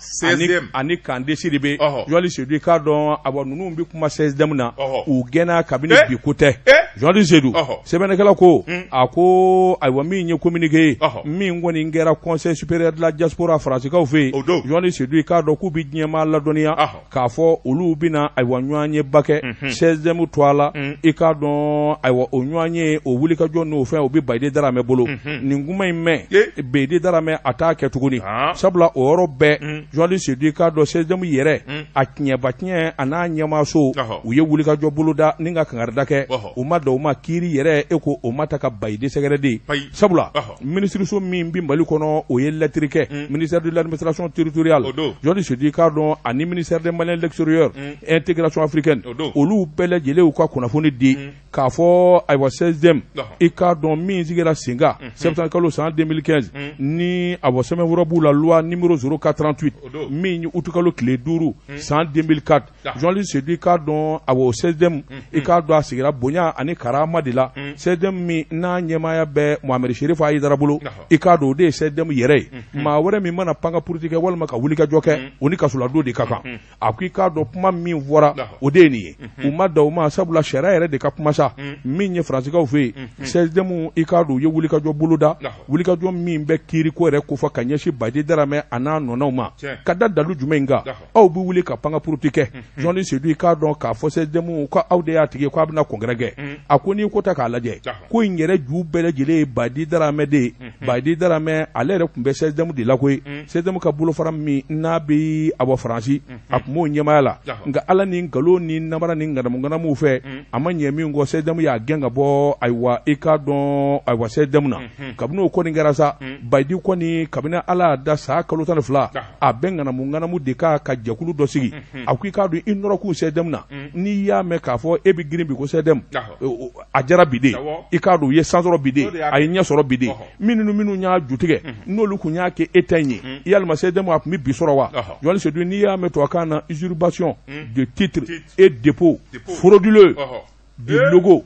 S1: ani Kande Sidibe Georges Seydou k'a dɔn abo ninnu bɛ kuma 16 na u gɛnna kabini bi ko tɛ Georges Seydou sɛbɛnnikɛla ko a ko ayiwa min ye communiqué min kɔni kɛra conseil supérieur de la diaspora faransikanw fɛ yen Georges Seydou k'a dɔn k'u bɛ diɲɛmaa ladɔnniya k'a fɔ olu bɛna ayiwa ɲɔgɔn ye ba kɛ 16e to a la i k'a dɔn ayiwa o ɲɔgɔn ye o wulikajɔ n'o fɛn o bɛ Bayidi Darame bolo nin kuma in mɛn Bayidi Darame a t'a kɛ tuguni sabula o yɔrɔ bɛɛ Georges Seydou k'a dɔn 16e yɛrɛ a tiɲɛba a n'a ɲɛmaaso u ye wulikajɔ boloda ni ka kangarida kɛ u ma da u ma kiiri yɛrɛ e ko o ma ta ka Bayidi sɛgɛrɛ de sabula ministre min bɛ Mali kɔnɔ o ye lettre kɛ ministère de l'administration territoriale Georges Seydou k'a dɔn ani ministère des Maliens de l'extérieur intégration africaine olu bɛɛ lajɛlen u ka kunnafoni di k'a fɔ ayiwa 16e i k'a dɔn min sigira sen kan septembre kalo san 2015 ni ayiwa sɛbɛnfura b'u la loi numéro 0438 min ye août kalo tile 5 san 2004 Georges Seydou k'a dɔn ayiwa 16e i k'a dɔn a sigira bonya ani karama de la 16e min n'a ɲɛmaaya bɛ Mohamed Sherif Haidara bolo i k'a dɔn o de ye 16e yɛrɛ ye maa wɛrɛ min mana pan ka politique kɛ walima ka wulikajɔ kɛ o ni kasoladon de ka kan a ko i k'a dɔn kuma min fɔra o de ye nin ye u ma da o ma sabula sariya yɛrɛ de ka kuma sa min ye faransikanw fɛ yen 16e i k'a dɔn u ye wulikajɔ boloda wulikajɔ min bɛ kiiri ko yɛrɛ kofɔ ka ɲɛsin Bayidi Darame a n'a nɔnaw ma ka da dalu jumɛn in kan aw bɛ wuli ka pan ka politique kɛ Georges Seydou i k'a dɔn k'a fɔ 16e ko aw de y'a tigi ko a bɛna congrès kɛ a ko n'i ko ta k'a lajɛ ko in yɛrɛ ju bɛɛ lajɛlen ye Bayidi Darame de ye Bayidi Darame ale yɛrɛ tun bɛ 16e de la koyi 16e ka bolofara min n'a bɛ a bɔ Faransi a tun b'o ɲɛmaaya la nka ala ni nkalon ni namara ni ŋanamu fɛ a ma ɲɛ min kɔ 16e y'a gɛn ka bɔ ayiwa i k'a dɔn ayiwa 16e na kabini o kɔni kɛra sa Bayidi kɔni kabini ala y'a da saa kalo 12 a bɛ ŋanamu de ka jɛkulu dɔ sigi a ko i k'a dɔn i nɔrɔ k'u 16e na n'i y'a mɛn k'a fɔ e bɛ girin bi ko 16e a jara bi de i k'a dɔn u ye sansɔrɔ bi de a ye ɲɛ sɔrɔ bi de minnu y'a jutigɛ n'olu kun y'a kɛ État in ye yalima 16e a tun bɛ bi sɔrɔ wa Georges Seydou n'i y'a mɛn tubabukan na usurpation de titre et dépôt frauduleux du logo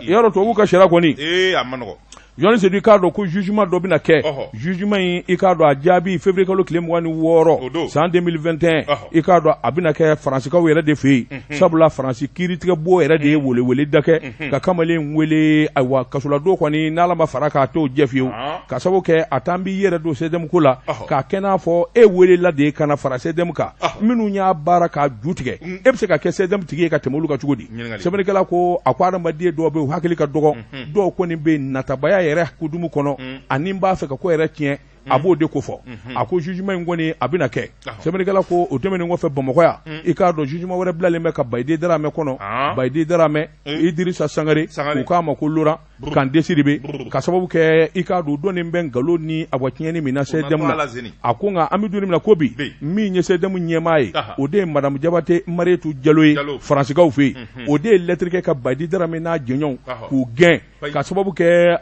S1: yaro to ka shara koni
S2: amanogo
S1: Johnny Sedu Cardo ko jugement do bina ke jugement yi Icardo a jabi février kalo kile mwani woro en 2021 Icardo abina ke France ka wele de fi sabula France kiritika bo era de wele dake ka kamale wele aywa kasula do kwani nala ma faraka to jefiu ka sabo ke atambi yere do sedem kula ka kena fo e wele la de kana France dem ka minu nya baraka jutige e bse ka ke sedem tige ka temolu ka chugodi sebene kala ko akwara mbadie do be hakili ka dogo do ko ni be natabaya yere kudumu kono ani mba fe ka ko yere kien abo de ko fo ako jugement ngoni abina ke sebene kala ko o temene ngo fe bomako ya Icardo jugement wala blale me ka bayde dara me kono bayde dara me Idrissa Sangare ko kama ko lura kan desiribe ka sababu ke Icardo doni mben galo ni abwatieni mina se demna ako nga amidu ni mina kobi mi nye se demu nyemaye o de madame Jabate Maretu Jaloye France ka ufi o de lettre ka bayde dara me na jenyon ko gain ka sababu ke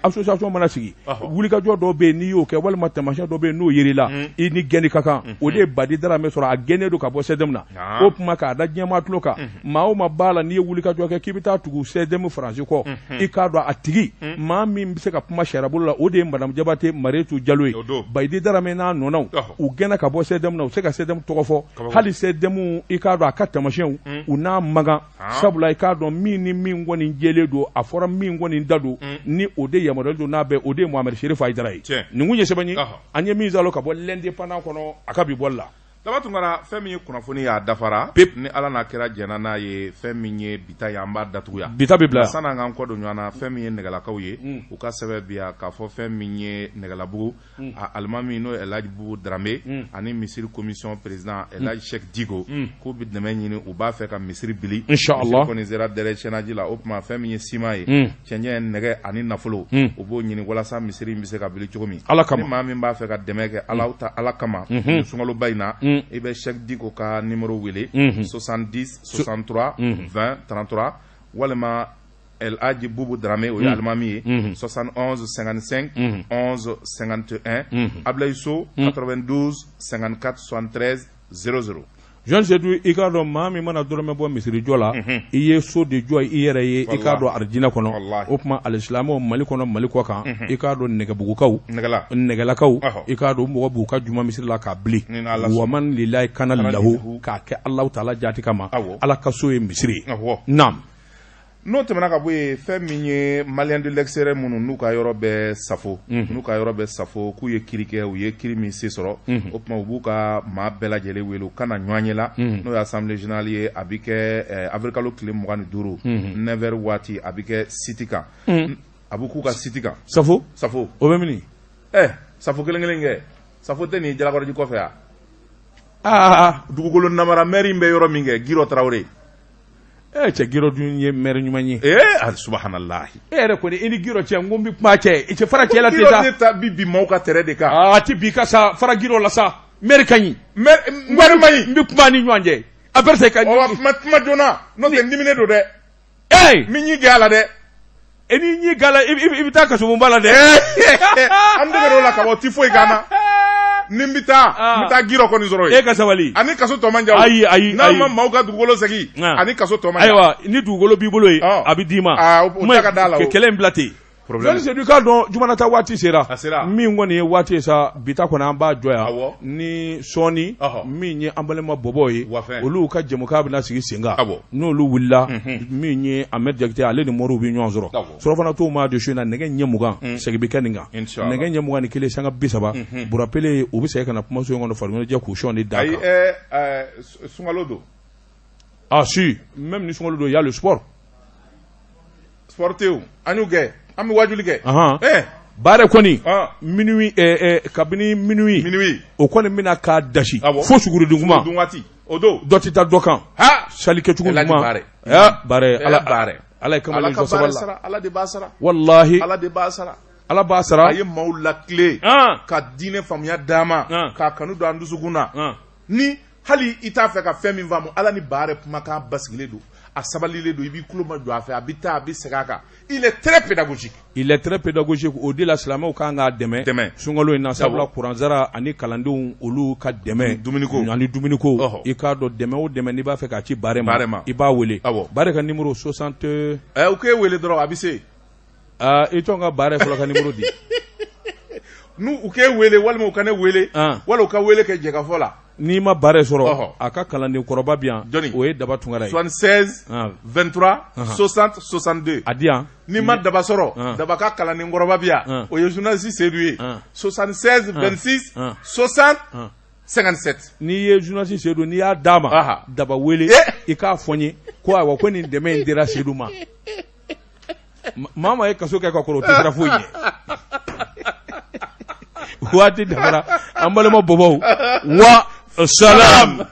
S1: association manasigi wuli ka jodo be ni yo ke wal matamashia do be no yiri la ni geni kaka o de badi dara me sura a gene do ka bo sedem na o puma ka da nyama tloka ma o ma bala ni wuli ka joke kibita tugu sedem France ko Icardo atigi ma mi mbise ka puma shara bulla o de madame Jabate Maretu Jaloye badi dara me na nono o gena ka bo sedem na o se ka sedem to fo hali sedem Icardo akata machin o na maga sabula Icardo mi ni mi ngoni njele do afora mi ngoni ndado ni o de yamadal do na be o de Mohamed Chérif Aïdara ni ngunye sebani anye mizalo ka bo lende pana kono akabi bolla
S2: daba tungara femi kunafoni ya dafara ni ala na kira jana na ye femi nye bita ya mba datuya
S1: bita bibla
S2: sana nga nkodo nyana femi nye negala kauye uka sebe biya ka fo femi nye negala bugu almami no Elhadji Boubou Dramé ani misiri commission président Elhadji Cheikh Digo ko bidneme nyini uba fe ka misiri bili
S1: inshallah
S2: koni zera dere chenaji la opma femi nye simaye chenye nege ani nafolo ubo nyini wala sa misiri mbise ka bili chokomi ni mami mba fe ka demeke ala kama sungalo bayna Ibe Cheikh Digo ka numéro wele 70 63 20 33 walema Elhadji Boubou Dramé o almami 71 55 11 51 Ablaïso 92 54 73 00
S1: Jean Sedu Icardo mami mana dorome bo misiri jola iye so de joy iyere ye Icardo arjina kono opma alislamo mali kono mali ko kan Icardo nega bugu kaw negala kaw Icardo mo buka juma misiri la ka bli wa man lillahi kana lahu ka ke Allah taala jati kama ala kaso e misiri nam
S2: no temana ka boye feminye malien de l'extérieur munu nuka yorobe safo nuka yorobe safo ku ye kirike u ye kirimi sesoro opma ubuka ma bela jele welu kana nyanyela no assemblée générale ye abike afrikalo kile mugani duru never wati abike sitika abuku ka sitika
S1: safo o memini
S2: safo kelengenge safo teni jala ko ko fa dugugolo namara meri mbe yoro minge Giro Traoré
S1: che Giro dunye mer nyumanyi
S2: subhanallah
S1: re ko ni ini Giro che ngombi ma che che fara che la
S2: teta bibi mauka tere de ka
S1: ti bi ka sa fara Giro la sa mer kanyi
S2: mer mayi
S1: mbi kuma ni nyanje aperse kanyi
S2: ma jona no te ndimine do de mi nyi gala de
S1: eni nyi gala ibita ka so mbala de
S2: ande ro la ka wo tifo igana nimbita Giro ko ni zoro
S1: e ka sawali
S2: ani kaso to manja
S1: ayi
S2: na ma mauka dugolo sagi ani kaso to manja
S1: aywa ni dugolo bibolo yi abidima
S2: utaka dala
S1: ke kelen blati problème c'est du cas don jumanata wati sera mi ngoni wati sa bita ko na amba joya ni soni mi nyi ambalema boboyi olu ka jemuka bina sigi singa no lu willa mi nyi Ahmed Diakité ale ni moru bi nyon zoro so fana to ma de shena nege nyemuga segi be kaninga nege nyemuga ni kele sanga bisaba burapele obi se kana kuma so ngono farmo je ku shoni daka
S2: sungalodo
S1: si même ni sungalodo il y a le sport
S2: sportif anyuge ami wajulige
S1: bare koni minuit kabini minuit o koni mina ka dashi fo suguru dunguma
S2: odo
S1: dotita dokan salike chuguma bare ala kamale jo saballa
S2: ala de basara
S1: wallahi ala basara
S2: aye maula clé ka dine famia dama ka kanu do andusuguna ni hali ita fe ka femi vamu ala ni bare puma ka basigile do a sabalilen don i b'i kulo ma jɔ a fɛ a bɛ taa a bɛ segin a kan il est très pédagogique.
S1: Il est très pédagogique o de la silamɛw kan k'a dɛmɛ sunkalo in na sabula kuransara ani kalandenw olu ka dɛmɛ ani dumuniko i k'a dɔn dɛmɛ o dɛmɛ n'i b'a fɛ k'a ci baare ma i b'a wele baare ka numéro 60
S2: u k'e wele dɔrɔn a bɛ se
S1: i tɔn ka baare fɔlɔ ka numéro di
S2: n'u u k'e wele walima u ka ne wele wala u ka wele kɛ jɛkafɔ la
S1: n'i ma baare sɔrɔ a ka kalanden kɔrɔba bi yan o ye Daba Tunkara ye
S2: 76 23 60 62
S1: a di yan
S2: n'i ma Daba sɔrɔ Daba ka kalanden kɔrɔba bi yan o ye journaliste Seydou ye 76 26 60 57
S1: n'i ye journaliste Seydou n'i y'a d'a ma Daba wele i k'a fɔ n ye ko ayiwa ko nin dɛmɛ in dira Seydou ma maa ma ye kaso kɛ ka kɔrɔ o tɛ sira foyi ɲɛ waati dafara an balima bɔbɔw wa salam